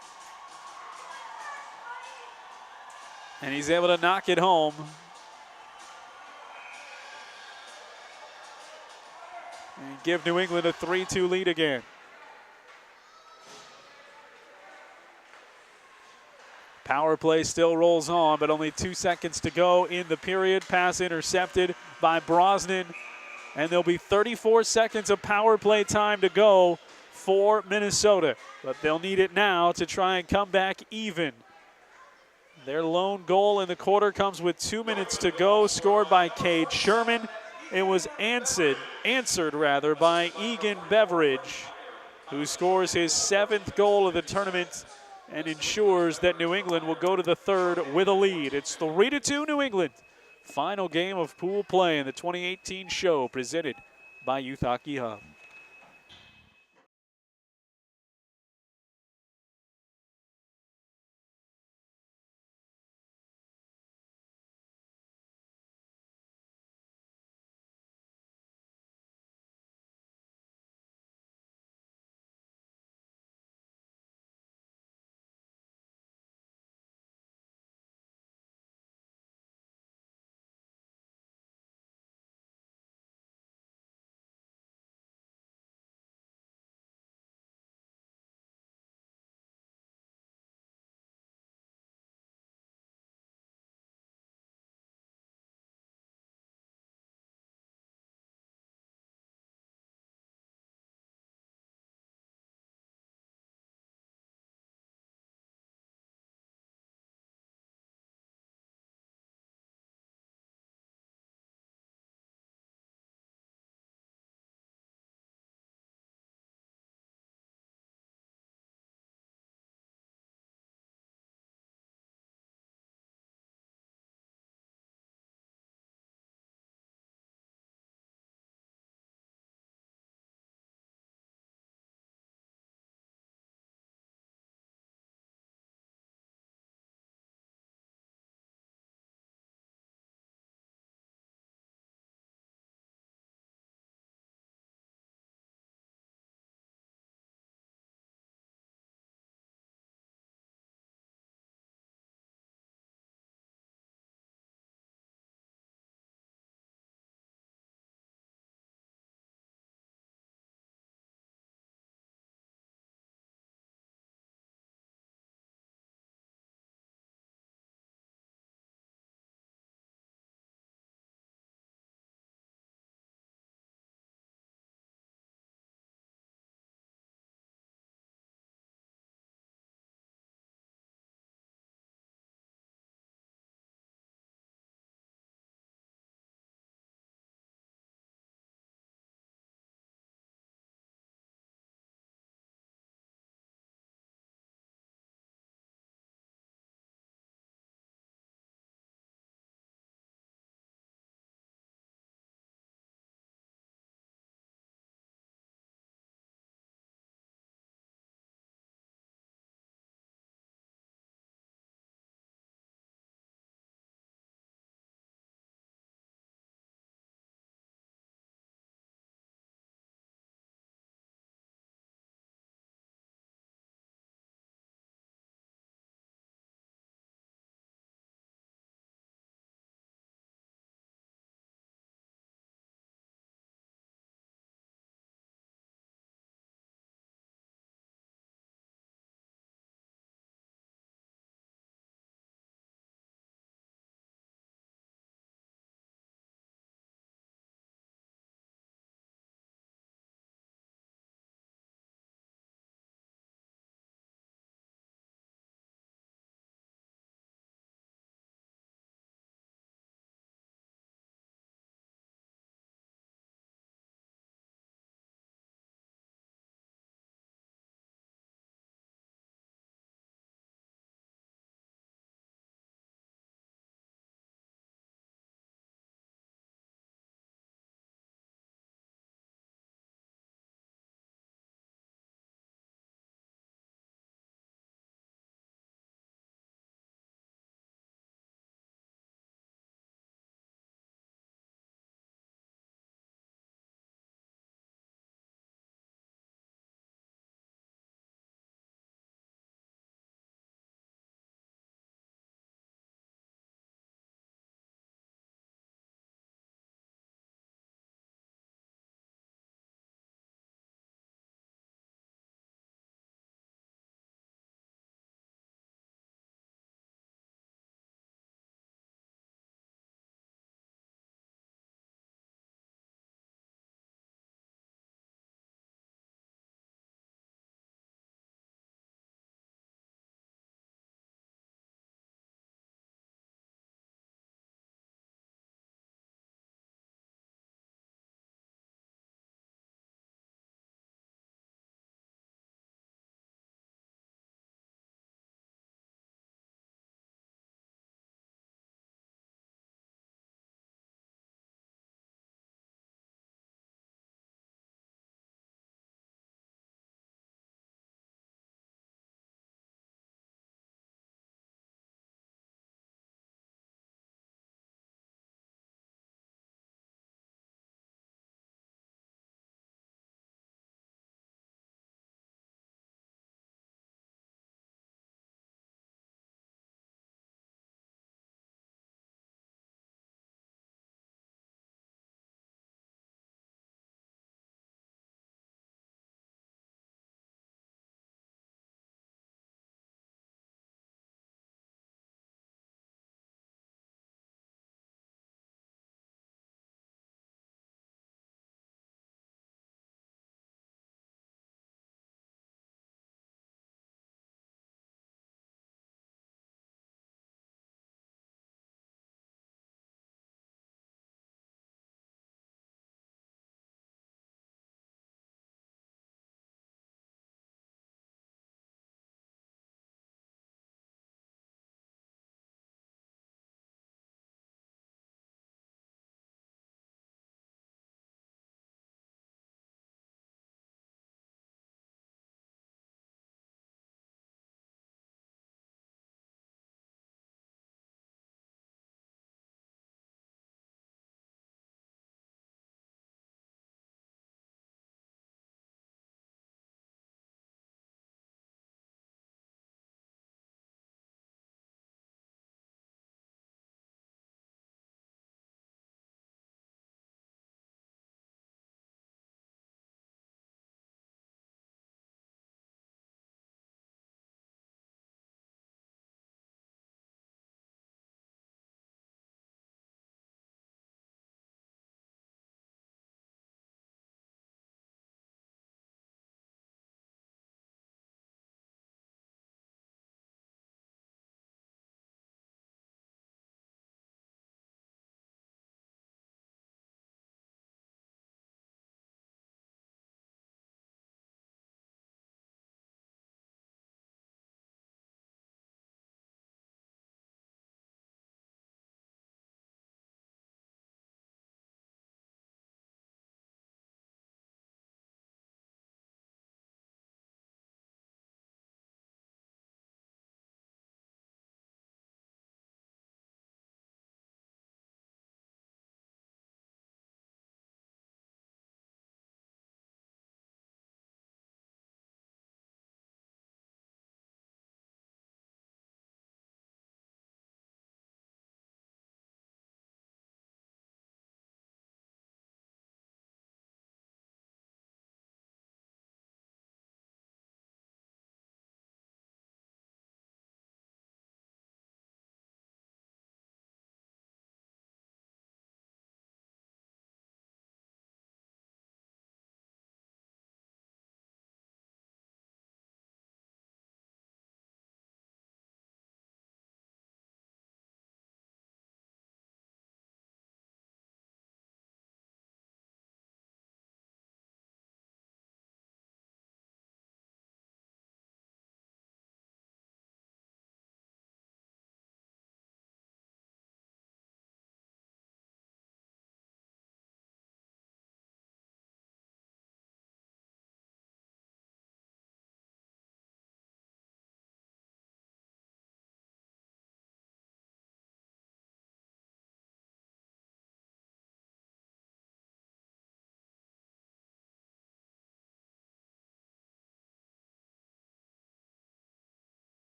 And he's able to knock it home. And give New England a 3-2 lead again. Power play still rolls on, but only 2 seconds to go in the period. Pass intercepted by Brosnan. And there'll be 34 seconds of power play time to go for Minnesota. But they'll need it now to try and come back even. Their lone goal in the quarter comes with 2 minutes to go, scored by Cade Sherman. It was answered by Egan Beveridge, who scores his 7th goal of the tournament and ensures that New England will go to the third with a lead. It's 3-2 New England. Final game of pool play in the 2018 show presented by Youth Hockey Hub.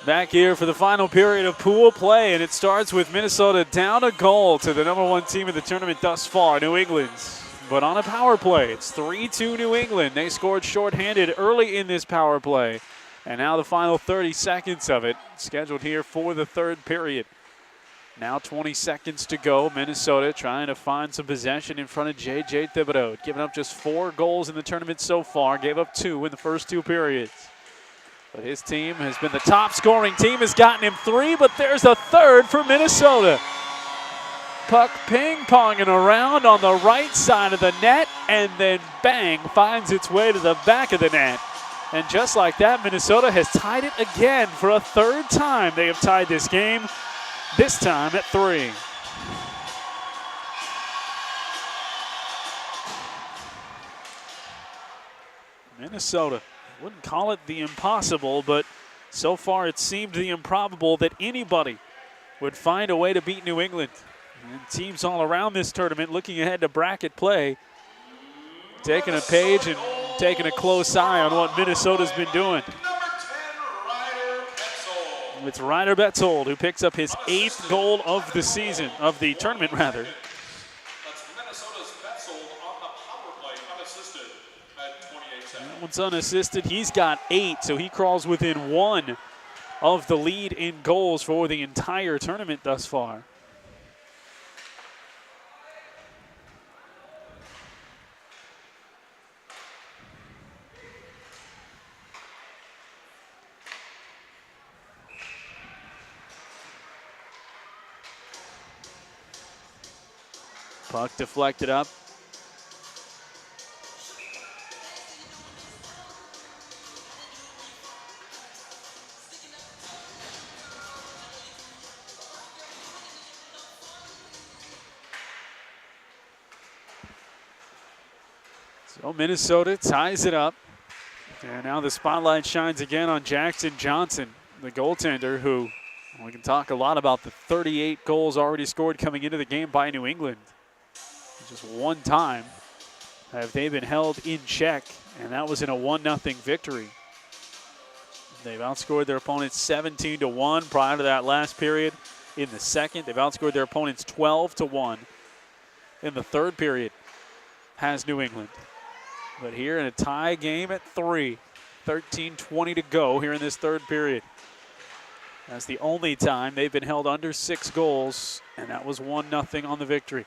Back here for the final period of pool play, and it starts with Minnesota down a goal to the #1 team of the tournament thus far, New England's. But on a power play, it's 3-2 New England. They scored shorthanded early in this power play, and now the final 30 seconds of it scheduled here for the third period. Now 20 seconds to go. Minnesota trying to find some possession in front of J.J. Thibodeau. Giving up just 4 goals in the tournament so far. Gave up 2 in the first 2 periods. But his team has been the top scoring team, has gotten him 3, but there's a third for Minnesota. Puck ping-ponging around on the right side of the net, and then bang, finds its way to the back of the net. And just like that, Minnesota has tied it again for a third time. They have tied this game, this time at 3. Minnesota, wouldn't call it the impossible, but so far it seemed the improbable that anybody would find a way to beat New England. And teams all around this tournament looking ahead to bracket play, taking a page and taking a close eye on what Minnesota's been doing. It's Ryder Betzold who picks up his 8th goal of the season, of the tournament rather. That's Minnesota's Betzold on the power play, unassisted at 28 seconds. That one's unassisted. He's got 8, so he crawls within 1 of the lead in goals for the entire tournament thus far. Puck deflected up. So Minnesota ties it up. And now the spotlight shines again on Jackson Johnson, the goaltender, who we can talk a lot about the 38 goals already scored coming into the game by New England. Just one time have they been held in check, and that was in a 1-0 victory. They've outscored their opponents 17-1 prior to that last period. In the second, they've outscored their opponents 12-1. In the third period has New England. But here in a tie game at 3, 13:20 to go here in this third period. That's the only time they've been held under 6 goals, and that was 1-0 on the victory.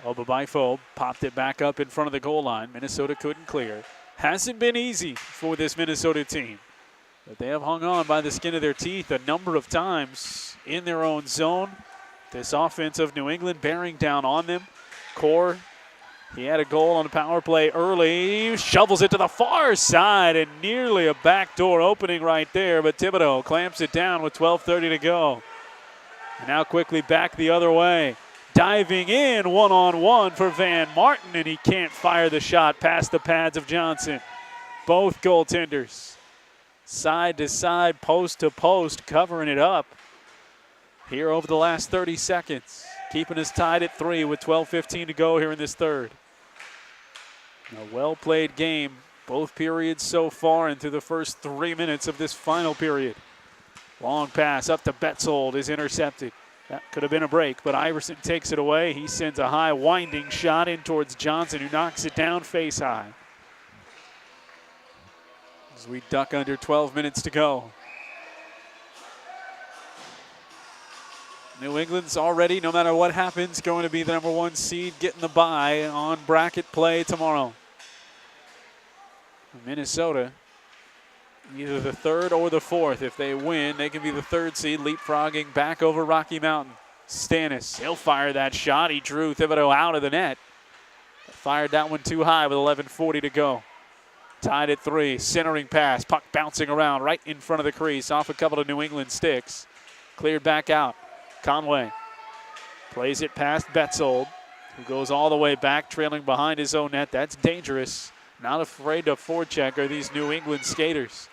Obabifo popped it back up in front of the goal line. Minnesota couldn't clear. Hasn't been easy for this Minnesota team, but they have hung on by the skin of their teeth a number of times in their own zone. This offense of New England bearing down on them. Core, he had a goal on the power play early. Shovels it to the far side, and nearly a backdoor opening right there, but Thibodeau clamps it down with 12:30 to go. And now quickly back the other way. Diving in one-on-one for Van Martin, and he can't fire the shot past the pads of Johnson. Both goaltenders, side to side, post to post, covering it up here over the last 30 seconds, keeping us tied at 3 with 12:15 to go here in this third. A well-played game, both periods so far, and through the first 3 minutes of this final period. Long pass up to Betzold is intercepted. That could have been a break, but Iverson takes it away. He sends a high winding shot in towards Johnson, who knocks it down face high. As we duck under 12 minutes to go. New England's already, no matter what happens, going to be the #1 seed, getting the bye on bracket play tomorrow. Minnesota, either the 3rd or the 4th. If they win, they can be the 3rd seed, leapfrogging back over Rocky Mountain. Stannis, he'll fire that shot. He drew Thibodeau out of the net. Fired that one too high with 11:40 to go. Tied at 3, centering pass, puck bouncing around right in front of the crease, off a couple of New England sticks. Cleared back out. Conway plays it past Betzold, who goes all the way back, trailing behind his own net. That's dangerous. Not afraid to forecheck are these New England skaters.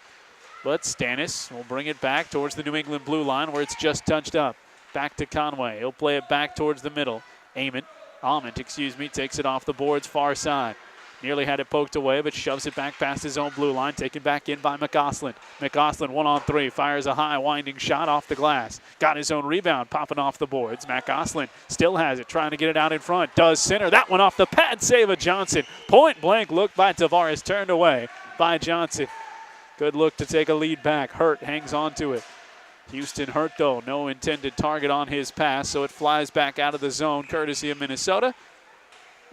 But Stannis will bring it back towards the New England blue line, where it's just touched up. Back to Conway. He'll play it back towards the middle. Ament, takes it off the boards, far side. Nearly had it poked away, but shoves it back past his own blue line. Taken back in by McGoslin. McGoslin 1-on-3. Fires a high winding shot off the glass. Got his own rebound popping off the boards. McGoslin still has it, trying to get it out in front. Does center. That one off the pad save of Johnson. Point blank look by Tavares. Turned away by Johnson. Good look to take a lead back. Hurt hangs on to it. Houston Hurt, though. No intended target on his pass, so it flies back out of the zone, courtesy of Minnesota.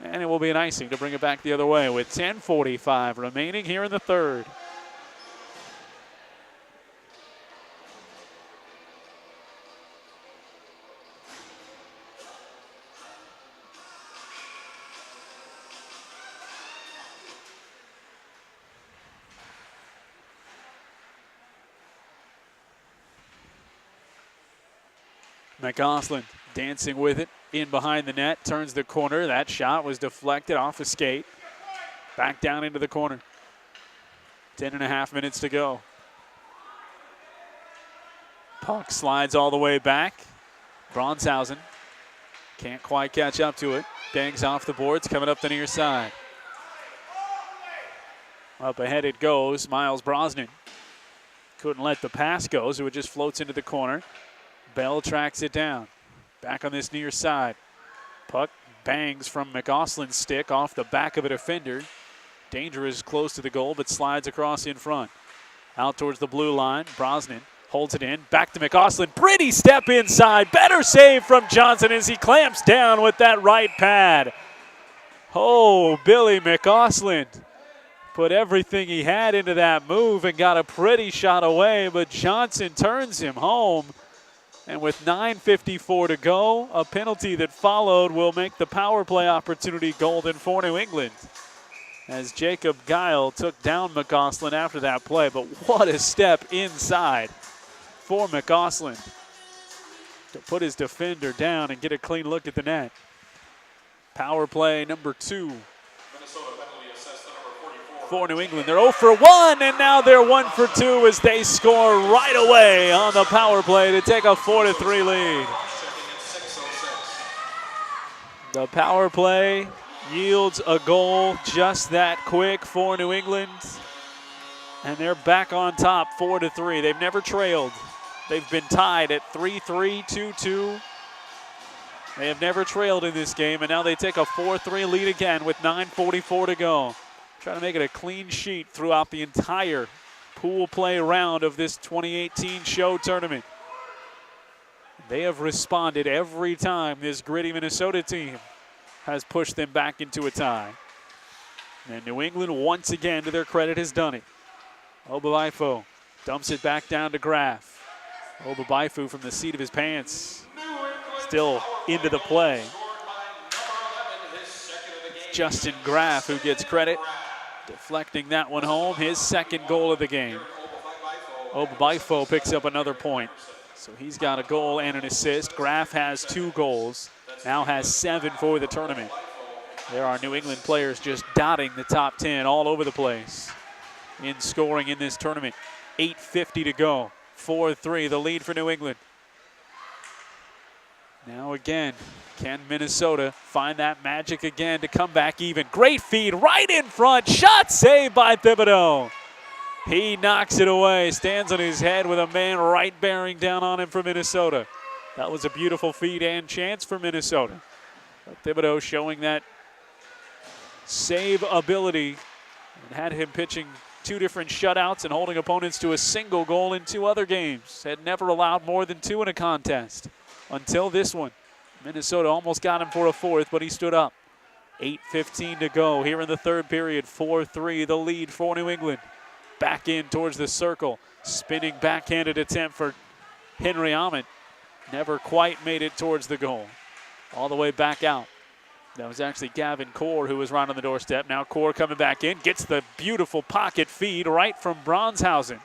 And it will be an icing to bring it back the other way with 10:45 remaining here in the third. McGoslin dancing with it in behind the net, turns the corner. That shot was deflected off a skate. Back down into the corner. 10.5 minutes to go. Puck slides all the way back. Bronshausen can't quite catch up to it. Bangs off the boards, coming up the near side. Up ahead it goes. Miles Brosnan couldn't let the pass go, so it just floats into the corner. Bell tracks it down. Back on this near side. Puck bangs from McGoslin's stick off the back of a defender. Dangerous close to the goal, but slides across in front. Out towards the blue line. Brosnan holds it in. Back to McGoslin. Pretty step inside. Better save from Johnson as he clamps down with that right pad. Oh, Billy McGoslin put everything he had into that move and got a pretty shot away, but Johnson turns him home. And with 9:54 to go, a penalty that followed will make the power play opportunity golden for New England. As Jacob Guile took down McGoslin after that play, but what a step inside for McGoslin to put his defender down and get a clean look at the net. Power play number 2 for New England. They're 0 for 1, and now they're 1 for 2 as they score right away on the power play to take a 4-3 lead. The power play yields a goal just that quick for New England, and they're back on top 4-3. They've never trailed. They've been tied at 3-3, 2-2. They have never trailed in this game, and now they take a 4-3 lead again with 9:44 to go. Trying to make it a clean sheet throughout the entire pool play round of this 2018 show tournament. They have responded every time this gritty Minnesota team has pushed them back into a tie. And New England, once again, to their credit, has done it. Obaifo dumps it back down to Graf. Obaifo from the seat of his pants, still into the play. It's Justin Graf who gets credit. Deflecting that one home, his second goal of the game. Obaifo picks up another point. So he's got a goal and an assist. Graf has 2 goals, now has 7 for the tournament. There are New England players just dotting the top 10 all over the place in scoring in this tournament. 8:50 to go, 4-3, the lead for New England. Now again, can Minnesota find that magic again to come back even? Great feed right in front. Shot saved by Thibodeau. He knocks it away, stands on his head with a man right bearing down on him for Minnesota. That was a beautiful feed and chance for Minnesota. But Thibodeau showing that save ability and had him pitching 2 different shutouts and holding opponents to a single goal in 2 other games. Had never allowed more than 2 in a contest until this one. Minnesota almost got him for a 4th, but he stood up. 8:15 to go here in the third period. 4-3, the lead for New England. Back in towards the circle. Spinning backhanded attempt for Henry Ament. Never quite made it towards the goal. All the way back out. That was actually Gavin Core who was right on the doorstep. Now Core coming back in. Gets the beautiful pocket feed right from Bronshausen.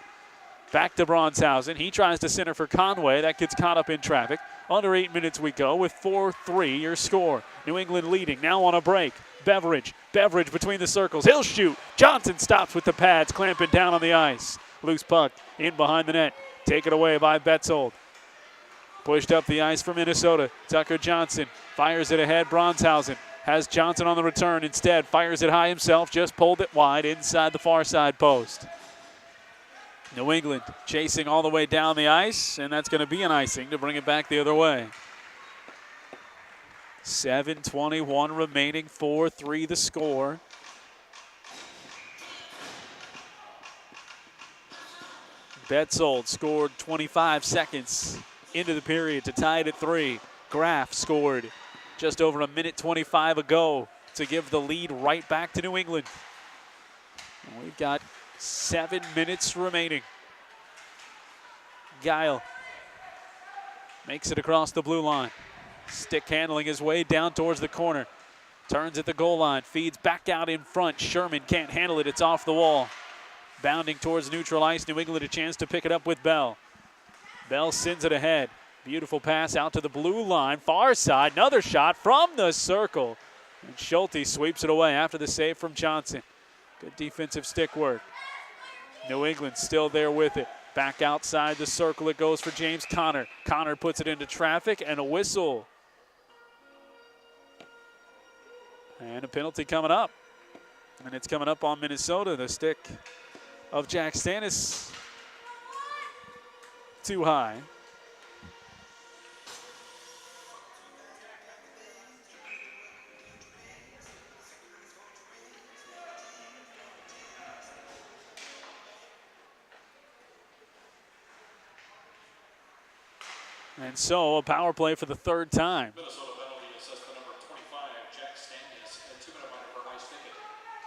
Back to Bronshausen. He tries to center for Conway. That gets caught up in traffic. Under 8 minutes we go with 4-3 your score. New England leading now on a break. Beveridge between the circles. He'll shoot. Johnson stops with the pads, clamping down on the ice. Loose puck in behind the net. Taken away by Betzold. Pushed up the ice for Minnesota. Tucker Johnson fires it ahead. Bronshausen has Johnson on the return. Instead, fires it high himself. Just pulled it wide inside the far side post. New England chasing all the way down the ice, and that's going to be an icing to bring it back the other way. 7:21 remaining, 4-3 the score. Betzold scored 25 seconds into the period to tie it at 3. Graf scored just over a minute 25 ago to give the lead right back to New England. And we've got 7 minutes remaining. Guile makes it across the blue line. Stick handling his way down towards the corner. Turns at the goal line, feeds back out in front. Sherman can't handle it, it's off the wall. Bounding towards neutral ice, New England a chance to pick it up with Bell. Bell sends it ahead. Beautiful pass out to the blue line, far side, another shot from the circle. And Schulte sweeps it away after the save from Johnson. Good defensive stick work. New England still there with it. Back outside the circle it goes for James Conner. Conner puts it into traffic and a whistle. And a penalty coming up. And it's coming up on Minnesota. The stick of Jack Stannis too high. And so a power play for the third time. Minnesota penalty assessment number 25, Jack Stannis, and 2-minute minor for high stick.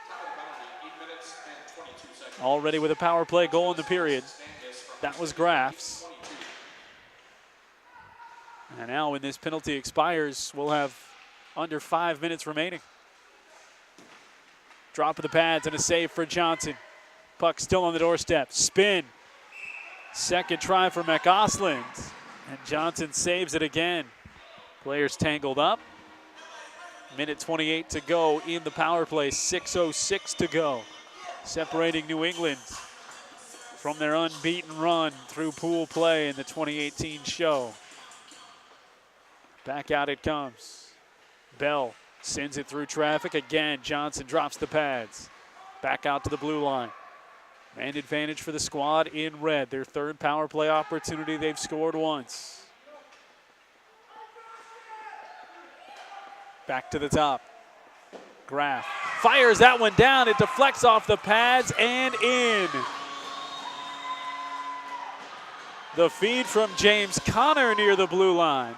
Time penalty, 8 minutes and 22 seconds. Already with a power play goal in the period. That was Graf's. And now when this penalty expires, we'll have under 5 minutes remaining. Drop of the pads and a save for Johnson. Puck still on the doorstep. Spin. Second try for McAusland. And Johnson saves it again. Players tangled up. Minute 28 to go in the power play. 6:06 to go. Separating New England from their unbeaten run through pool play in the 2018 show. Back out it comes. Bell sends it through traffic. Again, Johnson drops the pads. Back out to the blue line. Man advantage for the squad in red. Their third power play opportunity. They've scored once. Back to the top. Graf fires that one down. It deflects off the pads and in. The feed from James Conner near the blue line.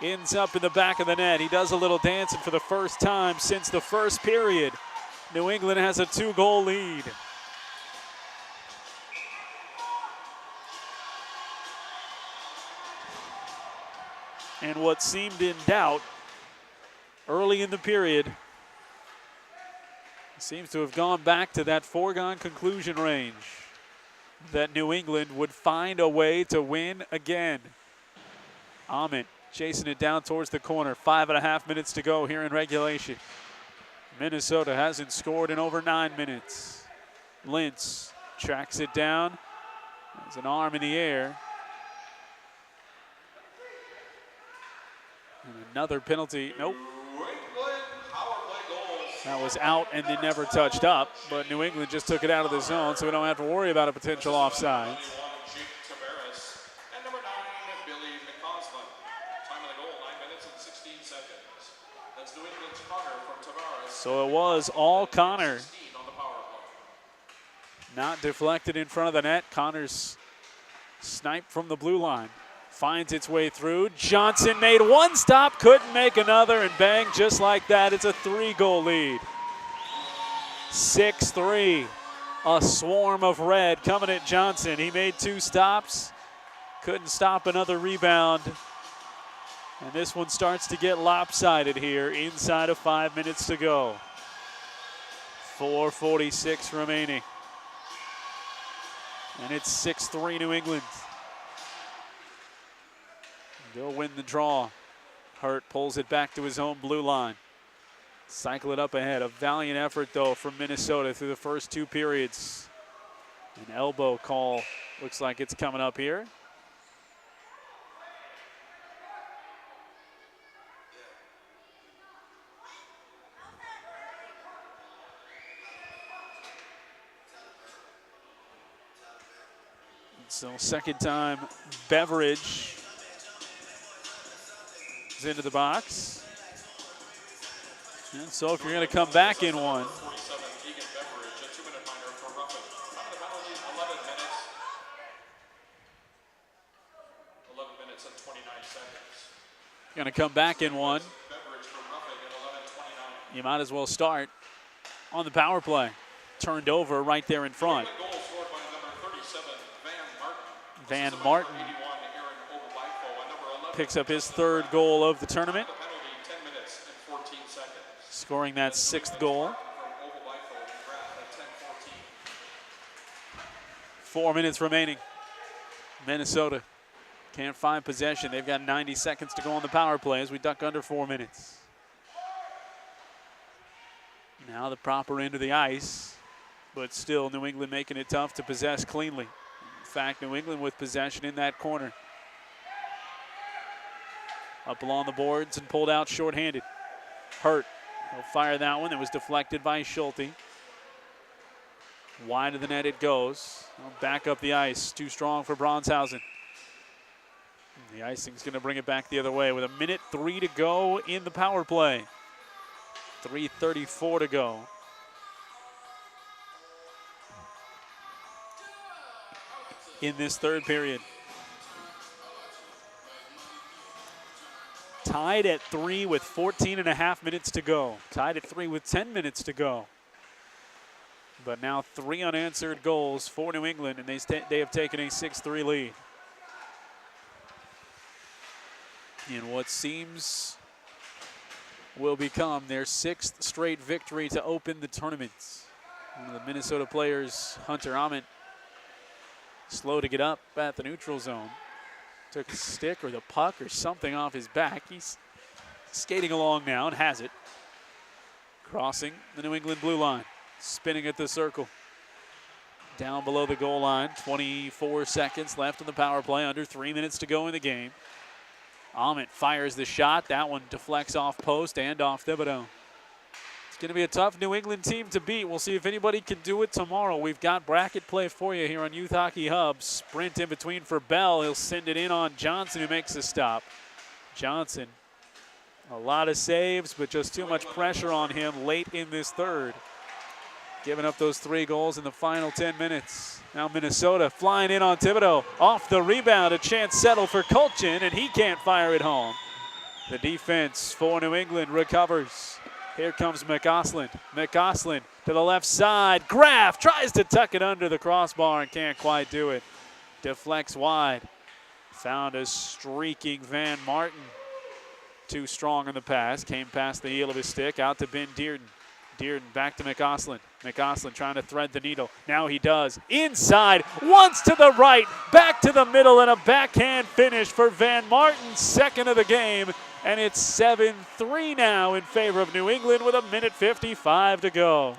Ends up in the back of the net. He does a little dancing for the first time since the first period. New England has a 2-goal lead. And what seemed in doubt early in the period seems to have gone back to that foregone conclusion range that New England would find a way to win again. Ament chasing it down towards the corner. 5.5 minutes to go here in regulation. Minnesota hasn't scored in over 9 minutes. Lintz tracks it down. There's an arm in the air. And another penalty. Nope. That was out and then never touched up, but New England just took it out of the zone, so we don't have to worry about a potential offside. So it was all Conner. Not deflected in front of the net. Conner's snipe from the blue line. Finds its way through. Johnson made one stop, couldn't make another, and bang, just like that, it's a 3-goal lead. 6-3. A swarm of red coming at Johnson. He made 2 stops, couldn't stop another rebound. And this one starts to get lopsided here inside of 5 minutes to go. 4:46 remaining. And it's 6-3 New England. They'll win the draw. Hurt pulls it back to his own blue line. Cycle it up ahead. A valiant effort, though, from Minnesota through the first 2 periods. An elbow call looks like it's coming up here. So second time Beveridge is into the box. And so if you're going to come back in one, going to come back in one, you might as well start on the power play. Turned over right there in front. Van Martin picks up his third goal of the tournament, scoring that sixth goal. 4 minutes remaining. Minnesota can't find possession. They've got 90 seconds to go on the power play as we duck under 4 minutes. Now the proper end of the ice, but still New England making it tough to possess cleanly. In fact, New England with possession in that corner. Up along the boards and pulled out shorthanded. Hurt. He'll fire that one. That was deflected by Schulte. Wide of the net it goes. Back up the ice. Too strong for Bronshausen. The icing's going to bring it back the other way with 1:03 to go in the power play. 3:34 to go. In this third period. Tied at 3 with 14.5 minutes to go. Tied at 3 with 10 minutes to go. But now 3 unanswered goals for New England, and they have taken a 6-3 lead. In what seems will become their 6th straight victory to open the tournament. One of the Minnesota players, Hunter Ament, slow to get up at the neutral zone. Took a stick or the puck or something off his back. He's skating along now and has it. Crossing the New England blue line. Spinning at the circle. Down below the goal line. 24 seconds left in the power play. Under 3 minutes to go in the game. Ament fires the shot. That one deflects off post and off Thibodeau. It's going to be a tough New England team to beat. We'll see if anybody can do it tomorrow. We've got bracket play for you here on Youth Hockey Hub. Sprint in between for Bell. He'll send it in on Johnson, who makes a stop. Johnson, a lot of saves, but just too much pressure on him late in this third. Giving up those 3 goals in the final 10 minutes. Now Minnesota flying in on Thibodeau. Off the rebound, a chance settled for Kulchin, and he can't fire it home. The defense for New England recovers. Here comes McGoslin. McGoslin to the left side. Graf tries to tuck it under the crossbar and can't quite do it. Deflects wide. Found a streaking Van Martin. Too strong in the pass. Came past the heel of his stick. Out to Ben Dearden. Dearden back to McGoslin. McGoslin trying to thread the needle. Now he does. Inside, once to the right, back to the middle, and a backhand finish for Van Martin, second of the game. And it's 7-3 now in favor of New England with 1:55 to go.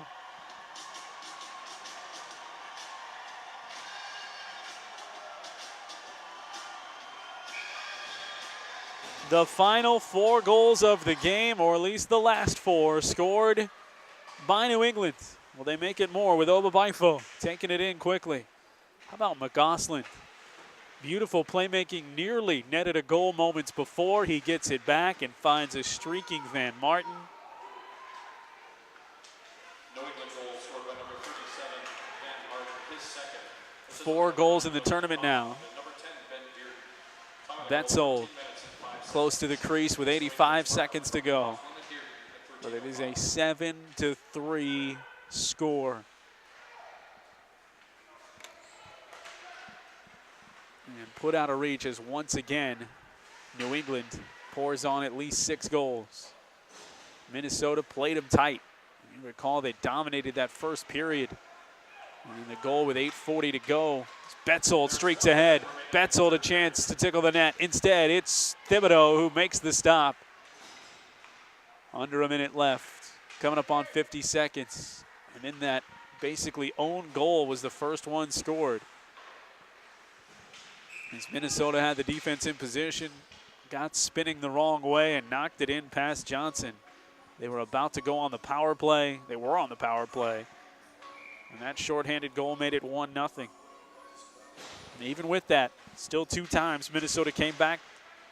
The final 4 goals of the game, or at least the last 4, scored by New England. Will they make it more with Obabaifo taking it in quickly? How about McGoslin? Beautiful playmaking, nearly netted a goal moments before. He gets it back and finds a streaking Van Martin. New England goal scored by number 37, Van Martin, his second. 4 goals in the tournament now. Betzold close to the crease with 85 seconds to go. But it is a 7-3 score. And put out of reach as once again New England pours on at least 6 goals. Minnesota played them tight. You recall they dominated that first period. And in the goal with 8:40 to go, Betzold streaks ahead. Betzold a chance to tickle the net. Instead, it's Thibodeau who makes the stop. Under a minute left, coming up on 50 seconds. And in that basically own goal was the first one scored. As Minnesota had the defense in position, got spinning the wrong way and knocked it in past Johnson. They were about to go on the power play. They were on the power play. And that shorthanded goal made it 1-0. Even with that, still 2 times Minnesota came back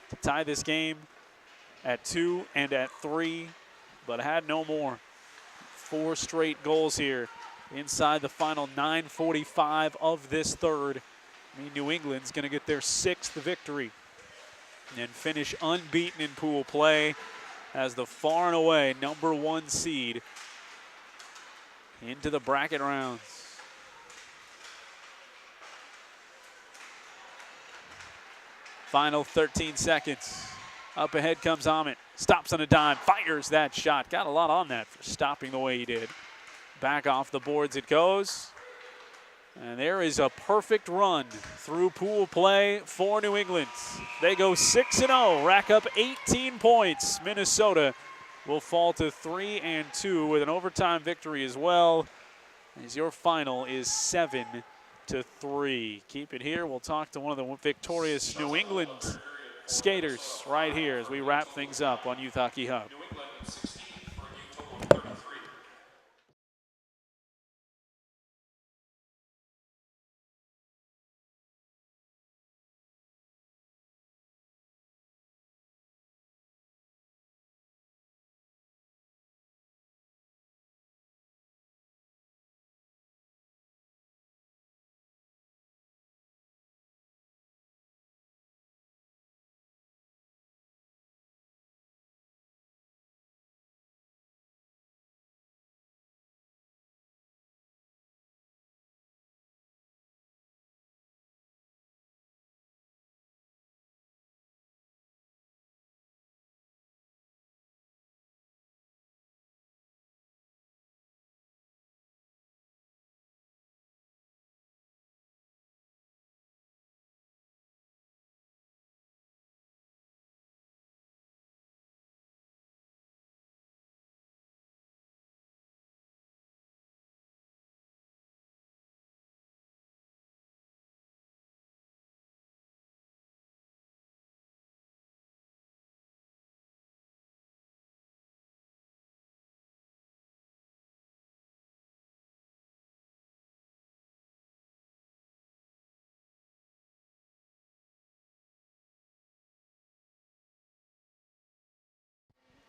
to tie this game at 2 and at 3, but had no more. 4 straight goals here inside the final 9:45 of this third. I mean, New England's going to get their 6th victory and finish unbeaten in pool play as the far and away #1 seed into the bracket rounds. Final 13 seconds. Up ahead comes Amit. Stops on a dime, fires that shot. Got a lot on that for stopping the way he did. Back off the boards it goes. And there is a perfect run through pool play for New England. They go 6-0, rack up 18 points. Minnesota will fall to 3-2 with an overtime victory as well, as your final is 7-3. Keep it here. We'll talk to one of the victorious New England skaters right here as we wrap things up on Youth Hockey Hub.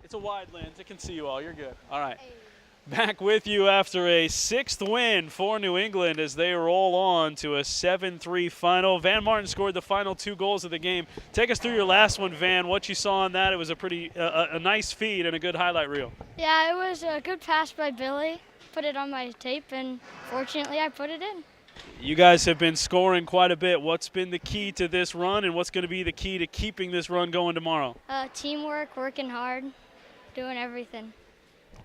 It's a wide lens. It can see you all. You're good. All right. Back with you after a 6th win for New England as they roll on to a 7-3 final. Van Martin scored the final 2 goals of the game. Take us through your last one, Van. What you saw on that, it was a pretty a nice feed and a good highlight reel. Yeah, it was a good pass by Billy. Put it on my tape, and fortunately I put it in. You guys have been scoring quite a bit. What's been the key to this run, and what's going to be the key to keeping this run going tomorrow? Teamwork, working hard, doing everything.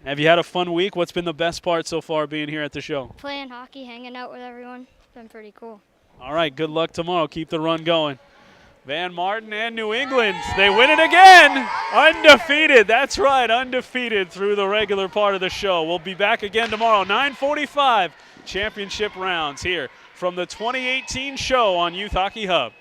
Have you had a fun week? What's been the best part so far being here at the show? Playing hockey, hanging out with everyone. It's been pretty cool. All right, good luck tomorrow. Keep the run going. Van Martin and New England, they win it again. Undefeated, that's right, undefeated through the regular part of the show. We'll be back again tomorrow, 9:45, championship rounds here from the 2018 show on Youth Hockey Hub.